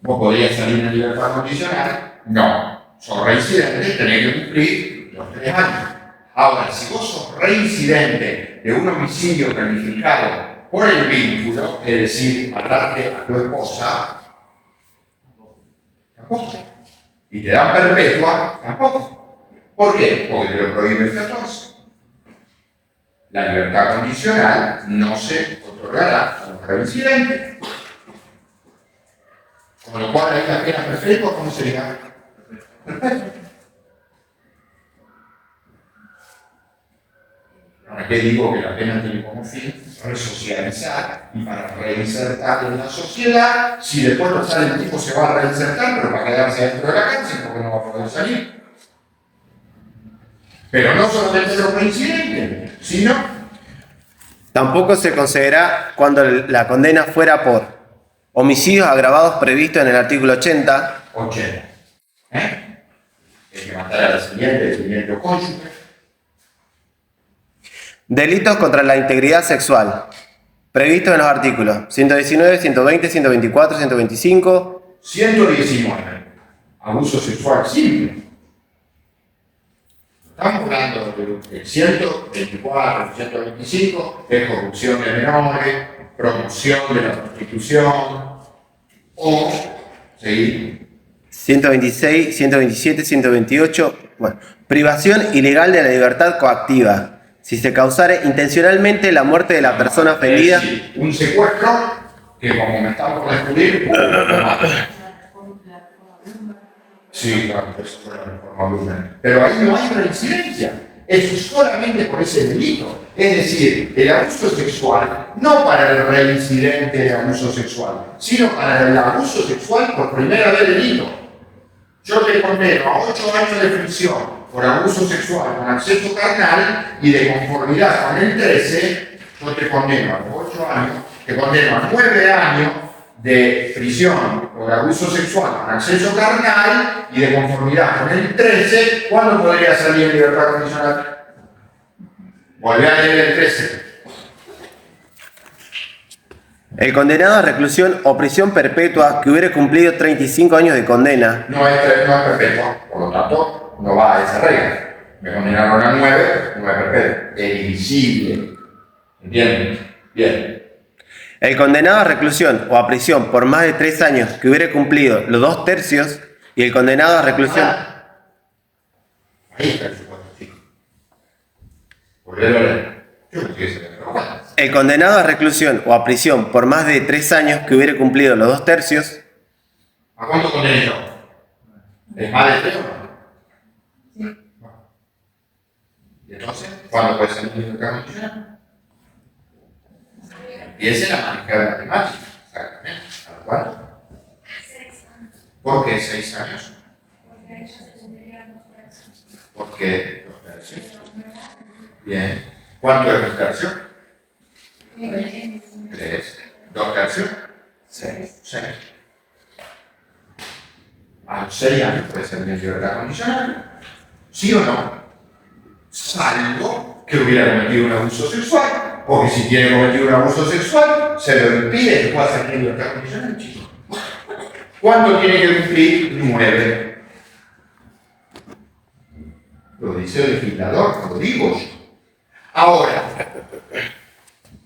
vos podrías salir en libertad condicional. No, sos reincidente, tenés que cumplir los 3 años. Ahora, si vos sos reincidente de un homicidio planificado por el vínculo, es decir, matarte a tu esposa, tampoco. Y te dan perpetua, tampoco. ¿Por qué? Porque te lo prohíbe el 14. La libertad condicional no se otorgará a los reincidentes. Con lo cual, ahí la pena perpetua, ¿cómo sería? Perpetua. ¿Para qué digo que la pena tiene como fin resocializar y para reinsertar en la sociedad? Si después no sale el tipo, se va a reinsertar, pero para quedarse dentro de la cárcel porque no va a poder salir. Pero no solamente los reincidentes, sino Tampoco se concederá cuando la condena fuera por homicidios agravados previstos en el artículo 80, 80. El que matara a la siguiente o cónyuge. delitos contra la integridad sexual, previstos en los artículos 119, 120, 124, 125, 119. Abuso sexual simple. Estamos hablando del 124, 125, de corrupción de menores, promoción de la prostitución, o, ¿sí? 126, 127, 128, bueno, privación ilegal de la libertad coactiva, si se causare intencionalmente la muerte de la persona ofendida. Es decir, un secuestro que, como me estamos por descubrir, lo mata. Sí, claro, eso fue la reforma Blumen. Pero ahí no hay reincidencia. Es solamente por ese delito. Es decir, el abuso sexual, no para el reincidente de abuso sexual, sino para el abuso sexual por primera vez delito. Yo te condeno a 8 años de prisión por abuso sexual con acceso carnal y de conformidad con el 13, yo te condeno a los 8 años, te condeno a 9 años de prisión por abuso sexual con acceso carnal y de conformidad con el 13, ¿cuándo podría salir en libertad condicional? Volver a leer el 13. El condenado a reclusión o prisión perpetua que hubiere cumplido 35 años de condena, No es perpetuo, por lo tanto, no va a esa regla. Me condenaron a 9, no es perpetuo. Es divisible. ¿Entienden? Bien. el condenado a reclusión o a prisión por más de 3 años que hubiere cumplido los 2/3 y el condenado a reclusión. Ahí está el supuesto, chicos. Volverlo a leer. Yo no estoy diciendo, pero bueno. El condenado a reclusión o a prisión por más de 3 años que hubiere cumplido los 2/3. ¿A cuánto condené yo? ¿Es más de 3 o no? Sí. ¿Y entonces? ¿Cuándo puede salir libertad condicional? Empiece la manejar de matemáticas. Exactamente. ¿A cuánto? 6 años. ¿Por qué 6 años? Porque a ella se cumplirían los 3 ¿Por qué 2 tercios? Bien. ¿Cuánto es 2 tercios? 3. 2 tercios. 6. A los 6 años puede ser en libertad condicional. ¿Sí o no? Salvo que hubiera cometido un abuso sexual, o que si tiene cometido un abuso sexual, se lo impide que pueda salir en libertad condicional, chico. ¿Cuánto tiene que cumplir? 9. Lo dice el legislador, lo digo yo. Ahora,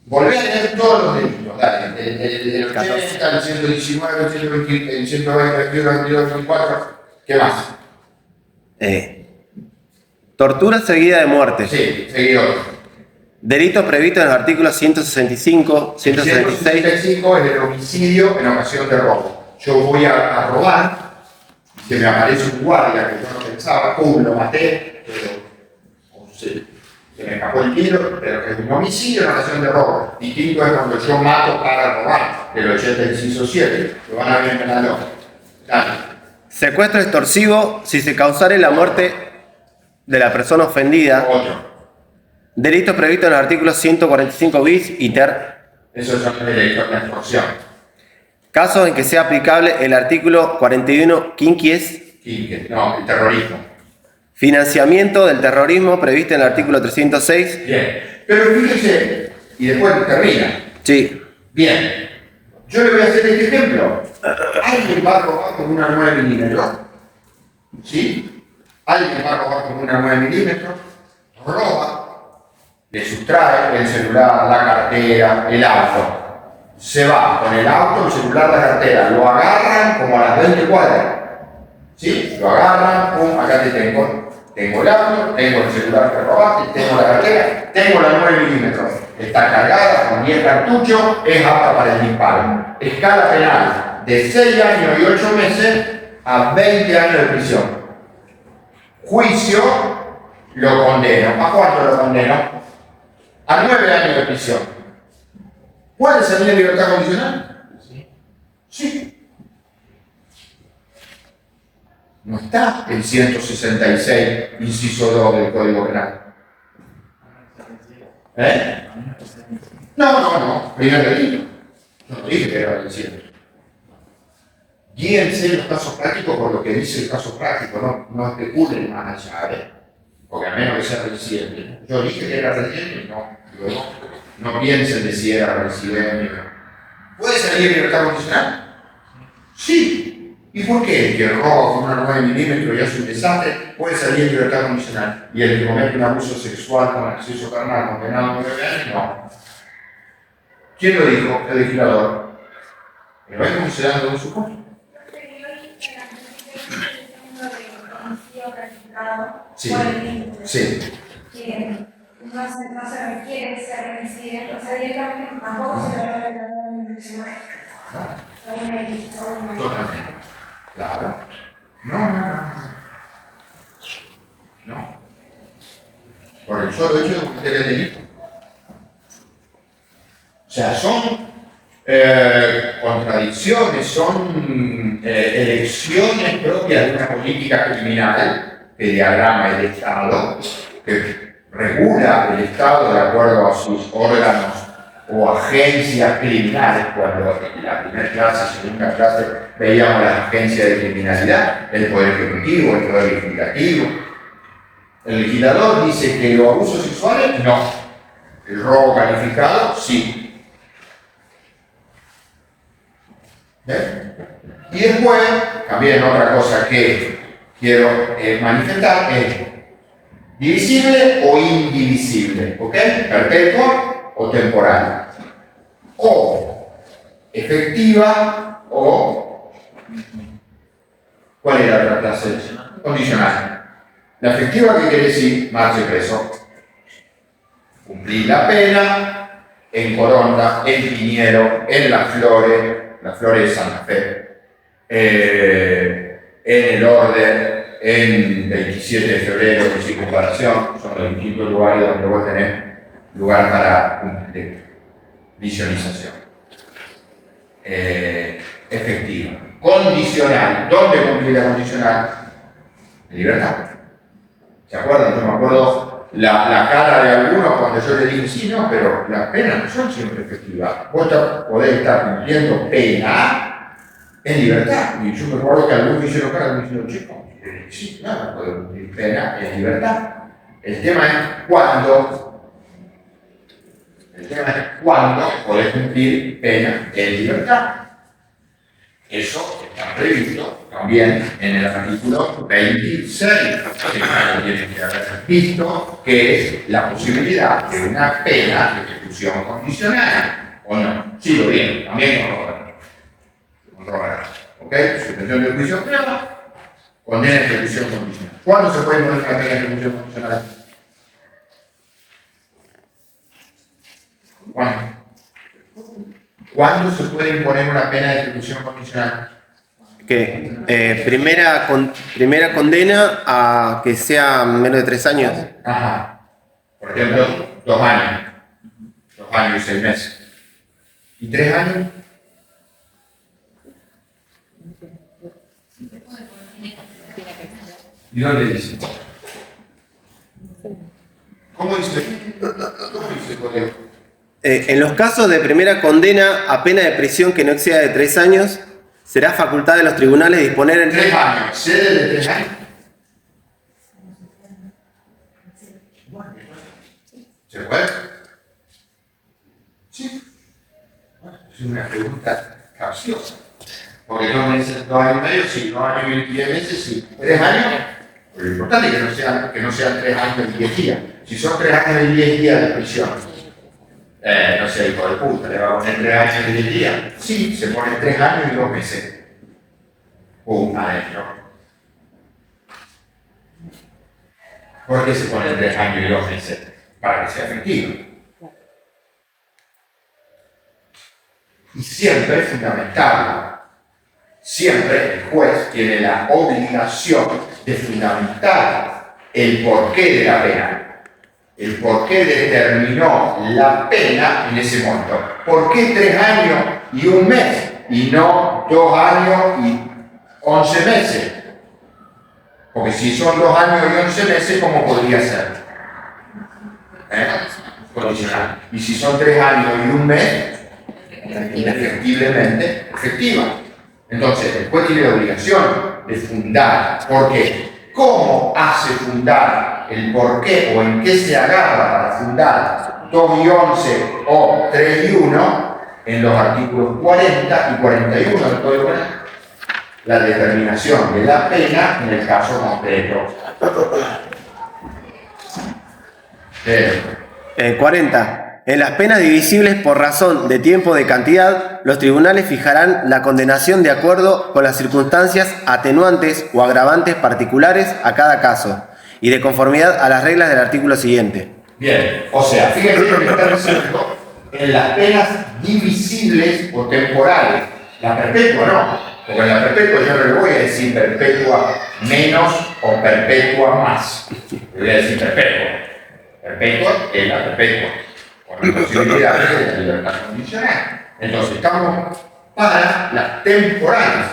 volvé a leer todos los delitos. Dale, el 80, el 119, el 120, el 120, el 22, el 24. ¿Qué más? Tortura seguida de muerte. Sí, seguidor. Delitos previstos en los artículos 165, 166. 165 es el homicidio en ocasión de robo. Yo voy a robar, se me aparece un guardia que yo no pensaba, pum, lo maté, pero se me escapó el tiro, pero que es un homicidio en ocasión de robo. Distinto es cuando yo mato para robar, el 80 inciso 7, lo van a ver en la lógica. Dale. Secuestro extorsivo si se causare la muerte de la persona ofendida. Otro. Delitos previstos en los artículos 145 bis y ter. Eso son delitos de extorsión. Casos en que sea aplicable el artículo 41 quinquies. No, el terrorismo. Financiamiento del terrorismo previsto en el artículo 306. Bien. Pero fíjese, y después termina. Sí. Bien. Yo le voy a hacer este ejemplo. Alguien va a robar con una 9 milímetros. ¿Sí? Alguien va a robar con una 9 milímetros. Roba. Le sustrae el celular, la cartera, el auto. Se va con el auto, el celular, la cartera. Lo agarran como a las 20 cuadras. ¿Sí? Lo agarran, pum, acá te tengo. Tengo el auto, tengo el celular que robaste, tengo la cartera, tengo la 9 milímetros. Está cargada con 10 cartuchos, es apta para el disparo. Escala penal de 6 años y 8 meses a 20 años de prisión. Juicio, lo condeno. ¿A cuánto lo condeno? A 9 años de prisión. ¿Puede salir en libertad condicional? Sí. No está el 166, inciso 2 del Código Penal. ¿Eh? No. Primer delito. No dije que era el 100. Guíense los casos prácticos por lo que dice el caso práctico, no especulen más allá, porque a menos que sea reciente. Yo dije que era reciente, no. Luego, no piensen de si era reciente. ¿Puede salir en libertad condicional? Sí. ¿Y por qué el que roba con una 9 milímetros y hace un desastre puede salir en libertad condicional? Y el que comete un abuso sexual con acceso carnal condenado a 9 años, no. ¿Quién lo dijo? El legislador. Pero es como se da todo su cosa. Sí. Sí. Que no se requiere ser remisible, o sea, directamente tampoco se le va a Totalmente. Claro. No. Por el solo hecho de cometer el delito. O sea, son contradicciones, son elecciones propias de una política criminal que diagrama el Estado, que regula el Estado de acuerdo a sus órganos o agencias criminales. Cuando en la primera clase, segunda clase, veíamos las agencias de criminalidad, el Poder Ejecutivo, el Poder Legislativo. El legislador dice que los abusos sexuales, no. El robo calificado, sí. ¿Ven? Y después, también otra cosa que quiero manifestar es divisible o indivisible, ¿ok? Perpetua o temporal. O efectiva o... ¿Cuál era la otra clase? Condicional. La efectiva, ¿qué quiere decir? Marche preso. Cumplir la pena en Coronda, en Piñero, en Las Flores de Santa Fe, en El Orden, en 27 de febrero de circunvalación, son los distintos lugares donde vos tenés lugar para cumplir visionización. Efectiva. Condicional. ¿Dónde cumplir la condicional? En libertad. ¿Se acuerdan? Yo me acuerdo la cara de algunos cuando yo les dije, sí, no, pero las penas no son siempre efectivas. Vos podés estar cumpliendo pena en libertad. Y yo me acuerdo que algunos me hicieron cara, me dijeron, chico, sí, claro, puedo cumplir pena en libertad. El tema es cuándo. El tema es cuándo podés cumplir pena en libertad. Eso está previsto también en el artículo 26, que ya tienen que haber visto, que es la posibilidad de una pena de ejecución condicional. ¿O no? Sí, lo bien, también con Roberto. ¿Ok? Suspensión de juicio prueba, condena de ejecución condicional. ¿Cuándo se puede poner una pena de ejecución condicional? ¿Cuándo se puede imponer una pena de ejecución condicional? ¿Qué? Primera condena a que sea menos de 3 años. Ajá. Por ejemplo, 2 años. 2 años y 6 meses. ¿Y 3 años? ¿Y dónde dice? ¿Cómo dice? ¿Cómo dice el código? En los casos de primera condena a pena de prisión que no exceda de 3 años, será facultad de los tribunales disponer en 3 años. ¿Sede de 3 años? ¿Se puede? Sí. Bueno, es una pregunta capciosa. Porque no me dicen 2 años y medio, sí, 2 años y 10 meses, sí. 3 años, pero lo importante es que no sean 3 años y 10 días. Si son 3 años y 10 días de prisión, no sé, hijo de puta, le va a poner 3 años y 10 días. Sí, se pone 3 años y 2 meses. Pum, adentro. ¿Por qué se pone 3 años y 2 meses? Para que sea efectivo. Y siempre es fundamental. Siempre el juez tiene la obligación de fundamentar el porqué de la pena. El por qué determinó la pena en ese momento. ¿Por qué 3 años y 1 mes? Y no 2 años y 11 meses. Porque si son 2 años y 11 meses, ¿cómo podría ser? Condicional. Y si son 3 años y 1 mes, indefectiblemente efectiva. Entonces, el juez tiene la obligación de fundar. ¿Por qué? ¿Cómo hace fundar el por qué o en qué se agarra para fundar 2 y 11 o 3 y 1 en los artículos 40 y 41 del Código Penal? La determinación de la pena en el caso concreto. 40. En las penas divisibles por razón de tiempo o de cantidad, los tribunales fijarán la condenación de acuerdo con las circunstancias atenuantes o agravantes particulares a cada caso y de conformidad a las reglas del artículo siguiente. Bien, o sea, fíjense lo que está diciendo en las penas divisibles o temporales. La perpetua no, porque en la perpetua yo no le voy a decir perpetua menos o perpetua más. Le voy a decir perpetua. Perpetua es la perpetua, con la posibilidad de la libertad condicional. Entonces, estamos para las temporales.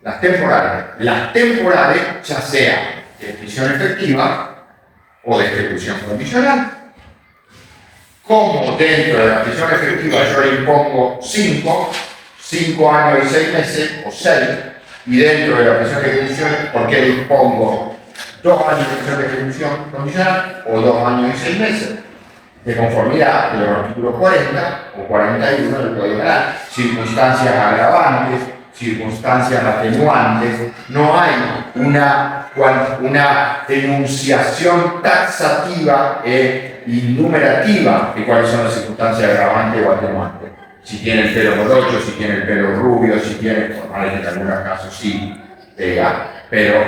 Las temporales. Las temporales, ya sea de prisión efectiva o de ejecución condicional. Como dentro de la prisión efectiva yo le impongo 5 años y 6 meses, o 6, y dentro de la prisión de ejecución, ¿por qué le impongo 2 años de prisión de ejecución condicional o 2 años y 6 meses? De conformidad de los artículos 40 o 41 del Código Penal. Circunstancias agravantes, circunstancias atenuantes, no hay una enunciación taxativa y numerativa de cuáles son las circunstancias agravantes o atenuantes. Si tiene el pelo morocho, si tiene el pelo rubio, si tiene, en algunos casos sí pega, pero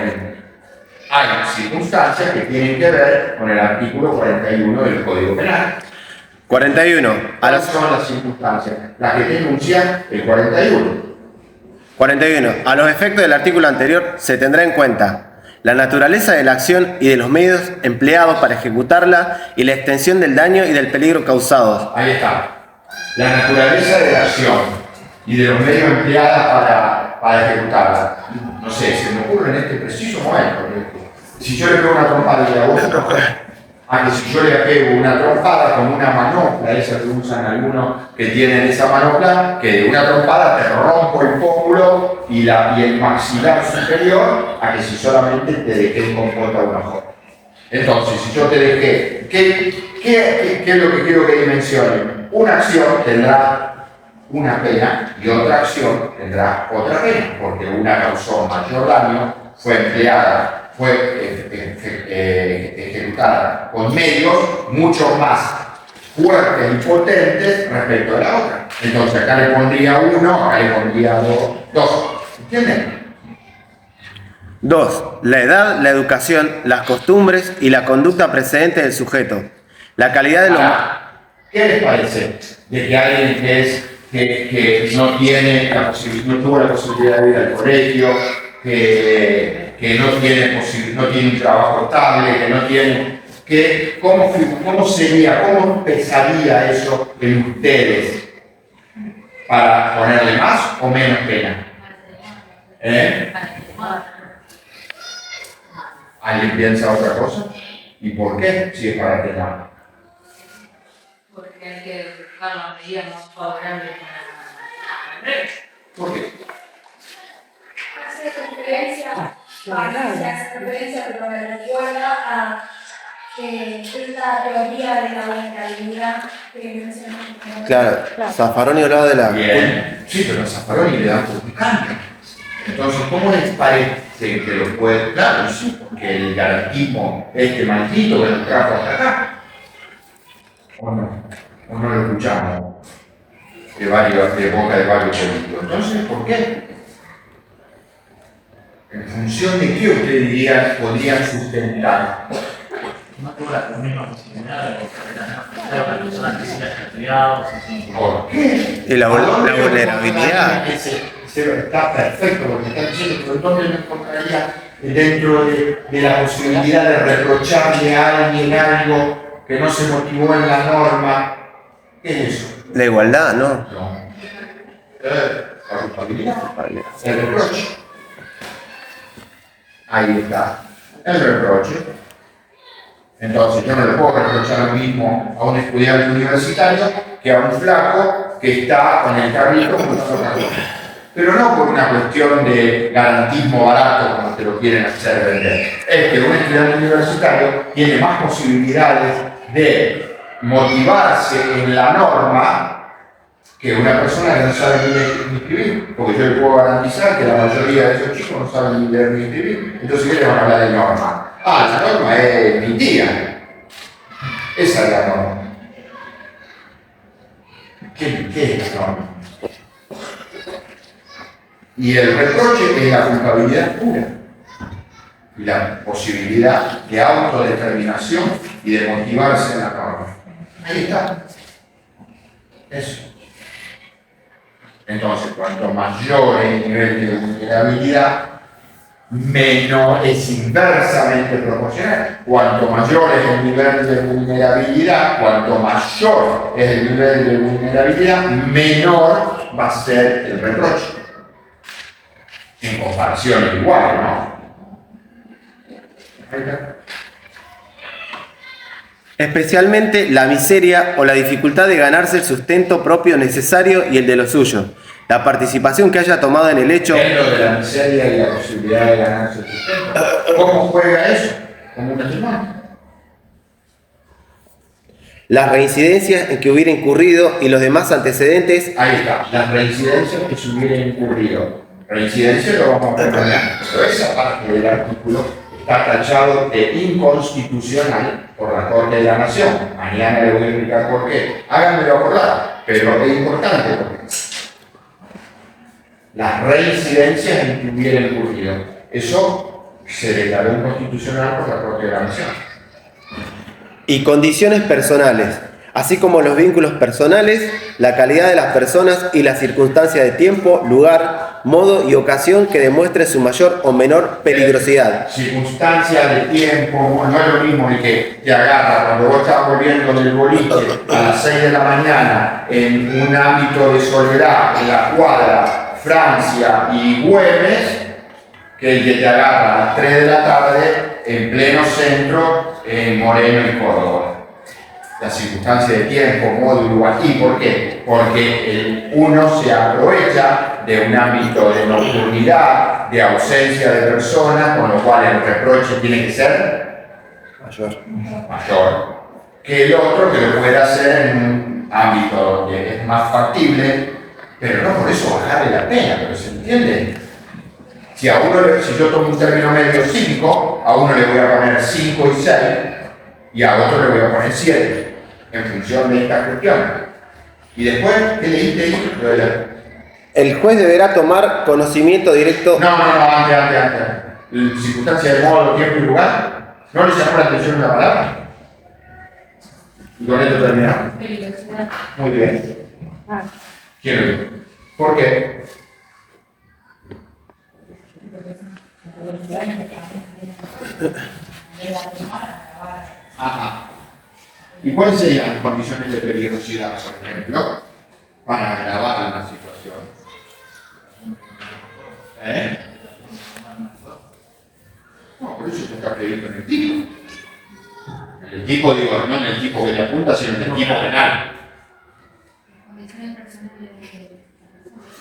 hay circunstancias que tienen que ver con el artículo 41 del Código Penal. 41. ¿Cuáles son las circunstancias? Las que denuncian el 41. 41. A los efectos del artículo anterior se tendrá en cuenta la naturaleza de la acción y de los medios empleados para ejecutarla y la extensión del daño y del peligro causados. Ahí está. La naturaleza de la acción y de los medios empleados para ejecutarla. No sé, se me ocurre en este preciso momento. si yo le pego una trompada y a vos a que si yo le pego una trompada con una manopla, esa que usan algunos que tienen esa manopla, que de una trompada te rompo el pómulo y el maxilar superior, a que si solamente te dejé con compota una joya. Entonces, si yo te dejé, ¿qué es lo que quiero que dimensionen? Una acción tendrá una pena y otra acción tendrá otra pena, porque una causó mayor daño, fue empleada, fue ejecutada con medios mucho más fuertes y potentes respecto a la otra. Entonces acá le pondría 1, acá le pondría 2. ¿Entienden? 2. La edad, la educación, las costumbres y la conducta precedente del sujeto. La calidad de los... ¿Qué les parece de que alguien que no tiene no tuvo la posibilidad de ir al colegio, que no tiene un trabajo estable, que no tiene... ¿Cómo sería, cómo empezaría eso en ustedes para ponerle más o menos pena? ¿Alguien piensa otra cosa? ¿Y por qué? Si es para atenuar. Porque hay que buscar las medidas más favorables para el rey. ¿Por qué? Hace referencia, pero me recuerda a esta teoría de la vulnerabilidad que mencionamos. Claro, Zaffaroni hablaba de la... Bien. Sí, pero a Zaffaroni le da por cambio. Entonces, ¿cómo les parece que lo puede? Claro, sí, porque el garantismo, este maldito que nos trajo hasta acá. ¿O no lo escuchamos de boca de varios políticos? Entonces, ¿por qué? ¿En función de qué ustedes podrían sustentar? No tuvo la misma posibilidad de tener una persona que siga estudiado. ¿Por qué? Y la vulnerabilidad. Está perfecto lo que están diciendo, pero ¿dónde me encontraría dentro de la posibilidad de reprocharle a alguien algo que no se motivó en la norma? ¿Qué es eso? La igualdad, ¿no? No. La culpabilidad. El reproche. Ahí está. El reproche. Entonces, yo no le puedo reprochar lo mismo a un estudiante universitario que a un flaco que está con el carrito buscando otra cosa. Pero no por una cuestión de garantismo barato como te lo quieren hacer vender. Es que un estudiante universitario tiene más posibilidades de motivarse en la norma que una persona que no sabe ni leer ni escribir. Porque yo le puedo garantizar que la mayoría de esos chicos no saben ni leer ni escribir. Entonces, ¿qué le van a hablar de norma? La norma es mi tía. Esa es la norma. ¿Qué es la norma? Y el reproche es la culpabilidad pura. Y la posibilidad de autodeterminación y de motivarse en la norma. Ahí está. Eso. Entonces, cuanto mayor es el nivel de vulnerabilidad, menos es inversamente proporcional. Cuanto mayor es el nivel de vulnerabilidad, cuanto mayor es el nivel de vulnerabilidad, menor va a ser el reproche. En comparación igual, ¿no? Ahí está. Especialmente la miseria o la dificultad de ganarse el sustento propio necesario y el de los suyos. La participación que haya tomado en el hecho... Dentro de la miseria y la posibilidad de ganarse el sustento. ¿Cómo juega eso? Como una semana. Las reincidencias en que hubiera incurrido y los demás antecedentes... Ahí está, las reincidencias que se hubieran incurrido. Reincidencia lo vamos a ver, pero esa parte del artículo está tachado de inconstitucional por la Corte de la Nación. Mañana le voy a explicar por qué. Háganmelo acordar, pero es importante porque las reincidencias en que hubiera incurrido, eso se declaró inconstitucional por la Corte de la Nación. Y condiciones personales, así como los vínculos personales, la calidad de las personas y las circunstancias de tiempo, lugar, modo y ocasión que demuestre su mayor o menor peligrosidad. Circunstancias de tiempo, no es lo mismo el que te agarra cuando vos estás volviendo del boliche a las 6 de la mañana en un ámbito de soledad, en la cuadra Francia y Güemes, que el que te agarra a las 3 de la tarde en pleno centro, en Moreno y Córdoba. La circunstancia de tiempo, modo y lugar. ¿Y por qué? Porque uno se aprovecha de un ámbito de nocturnidad, de ausencia de personas, con lo cual el reproche tiene que ser mayor que el otro, que lo puede hacer en un ámbito donde es más factible, pero no por eso bajarle la pena, pero ¿se entiende? Si yo tomo un término medio 5, a uno le voy a poner 5 y 6, y a otro le voy a poner 7, en función de esta cuestión. Y después, ¿qué leíste ahí? El juez deberá tomar conocimiento directo. No, antes. Circunstancia de modo, tiempo y lugar. ¿No le llamó la atención la palabra? Y con esto terminamos. Peligrosidad. Muy bien. ¿Quién lo dijo? ¿Por qué? Ajá. ¿Y cuáles serían las condiciones de peligrosidad, por ejemplo, para agravar una situación? No, por eso está previsto en el tipo. En el tipo, digo, no en el tipo que te apunta, sino en el tipo penal.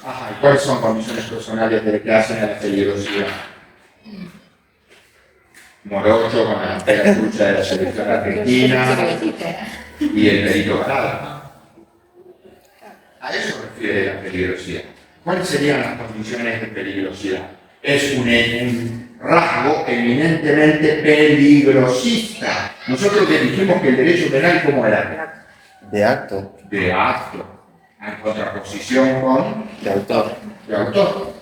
Ajá, ¿y cuáles son condiciones personales de que hacen a la peligrosidad? Morocho con la lucha de la selección argentina y el delito ganado. A eso refiere la peligrosidad. ¿Cuáles serían las condiciones de peligrosidad? Es un rasgo eminentemente peligrosista. Nosotros le dijimos que el derecho penal, ¿cómo era? De acto. De acto, en contraposición con De autor. de autor.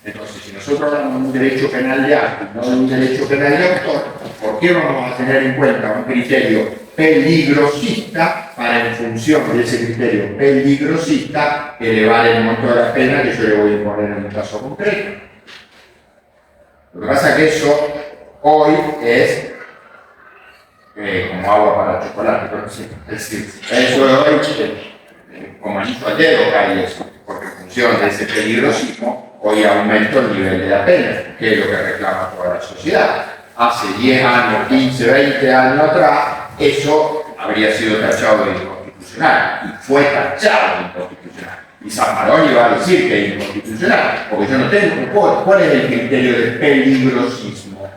Entonces, si nosotros hablamos de un derecho penal de acto y no de un derecho penal de autor, ¿por qué vamos a tener en cuenta un criterio peligrosista para, en función de ese criterio peligrosista, elevar el monto de la pena que yo le voy a imponer en un caso concreto? Lo que pasa es que eso hoy es como agua para chocolate, pero sí, es decir, eso de hoy como anillo al dedo cae eso, porque en función de ese peligrosismo hoy aumenta el nivel de la pena, que es lo que reclama toda la sociedad. Hace 10 años, 15, 20 años atrás, eso habría sido tachado de inconstitucional, y fue tachado de inconstitucional. Y Zamparoni va a decir que es inconstitucional, porque yo no tengo, ¿cuál es el criterio de peligrosismo?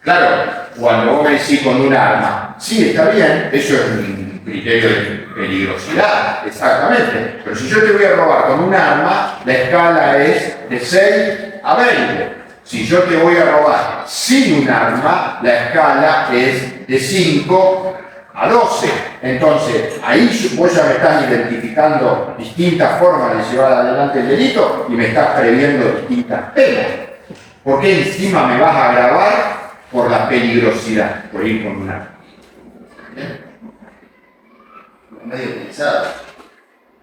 Claro, cuando vos me decís con un arma, sí, está bien, eso es un criterio de peligrosidad, exactamente. Pero si yo te voy a robar con un arma, la escala es de 6 a 20. Si yo te voy a robar sin un arma, la escala es de 5 a 12. Entonces, ahí vos ya me estás identificando distintas formas de llevar adelante el delito y me estás previendo distintas penas. ¿Por qué encima me vas a agravar por la peligrosidad, por ir con un arma? Medio utilizado.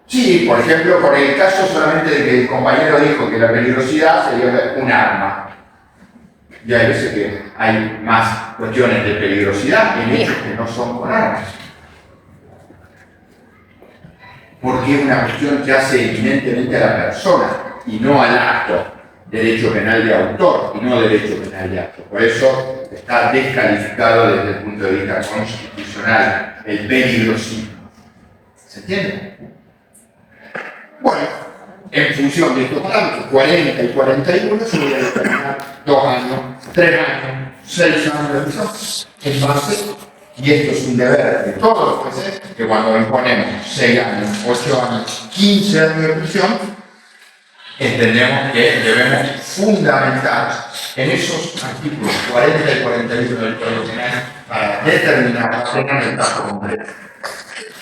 Sí, por ejemplo, por el caso solamente de que el compañero dijo que la peligrosidad sería un arma. Y hay veces que hay más cuestiones de peligrosidad en hechos que no son con armas. Porque es una cuestión que hace eminentemente a la persona y no al acto. Derecho penal de autor y no derecho penal de acto. Por eso está descalificado desde el punto de vista constitucional el peligrosismo. ¿Se entiende? Bueno, en función de estos parámetros, 40 y 41, se voy a determinar 2 años, 3 años, 6 años de prisión, en base, y esto es un deber de todos los jueces, que cuando imponemos 6 años, 8 años, 15 años de prisión, entendemos que debemos fundamentar en esos artículos 40 y 41 del Código Penal para determinar la pena en el caso concreto.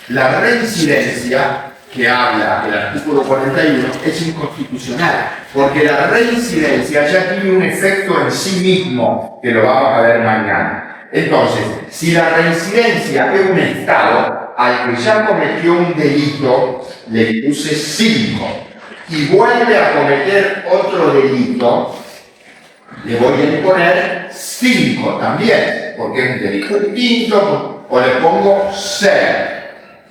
La reincidencia que habla el artículo 41 es inconstitucional, porque la reincidencia ya tiene un efecto en sí mismo, que lo vamos a ver mañana. Entonces, si la reincidencia es un estado al que ya cometió un delito, le puse 5, y vuelve a cometer otro delito, le voy a imponer 5 también, porque es un delito distinto, o le pongo 6.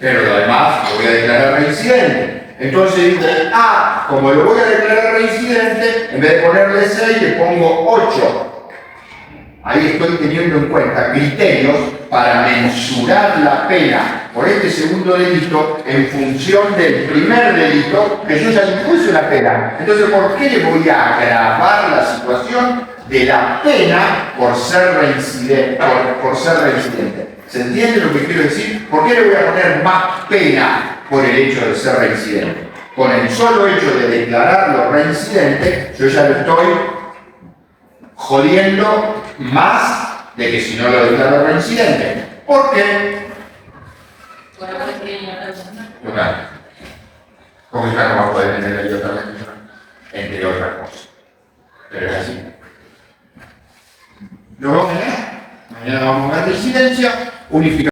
Pero lo demás lo voy a declarar reincidente. Entonces digo, como lo voy a declarar reincidente, en vez de ponerle 6, le pongo 8. Ahí estoy teniendo en cuenta criterios para mensurar la pena por este segundo delito en función del primer delito que yo ya le impuse una pena. Entonces, ¿por qué le voy a agravar la situación de la pena por ser reincidente? ¿Se entiende lo que quiero decir? ¿Por qué le voy a poner más pena por el hecho de ser reincidente? Con el solo hecho de declararlo reincidente, yo ya lo estoy jodiendo más de que si no lo declaro reincidente. ¿Por qué? Bueno, pues que ya lo Total. Porque ya no va a poder tener la libertad de expresión, entre otras cosas. Pero es así. Luego, mañana vamos a ver residencia, unificación.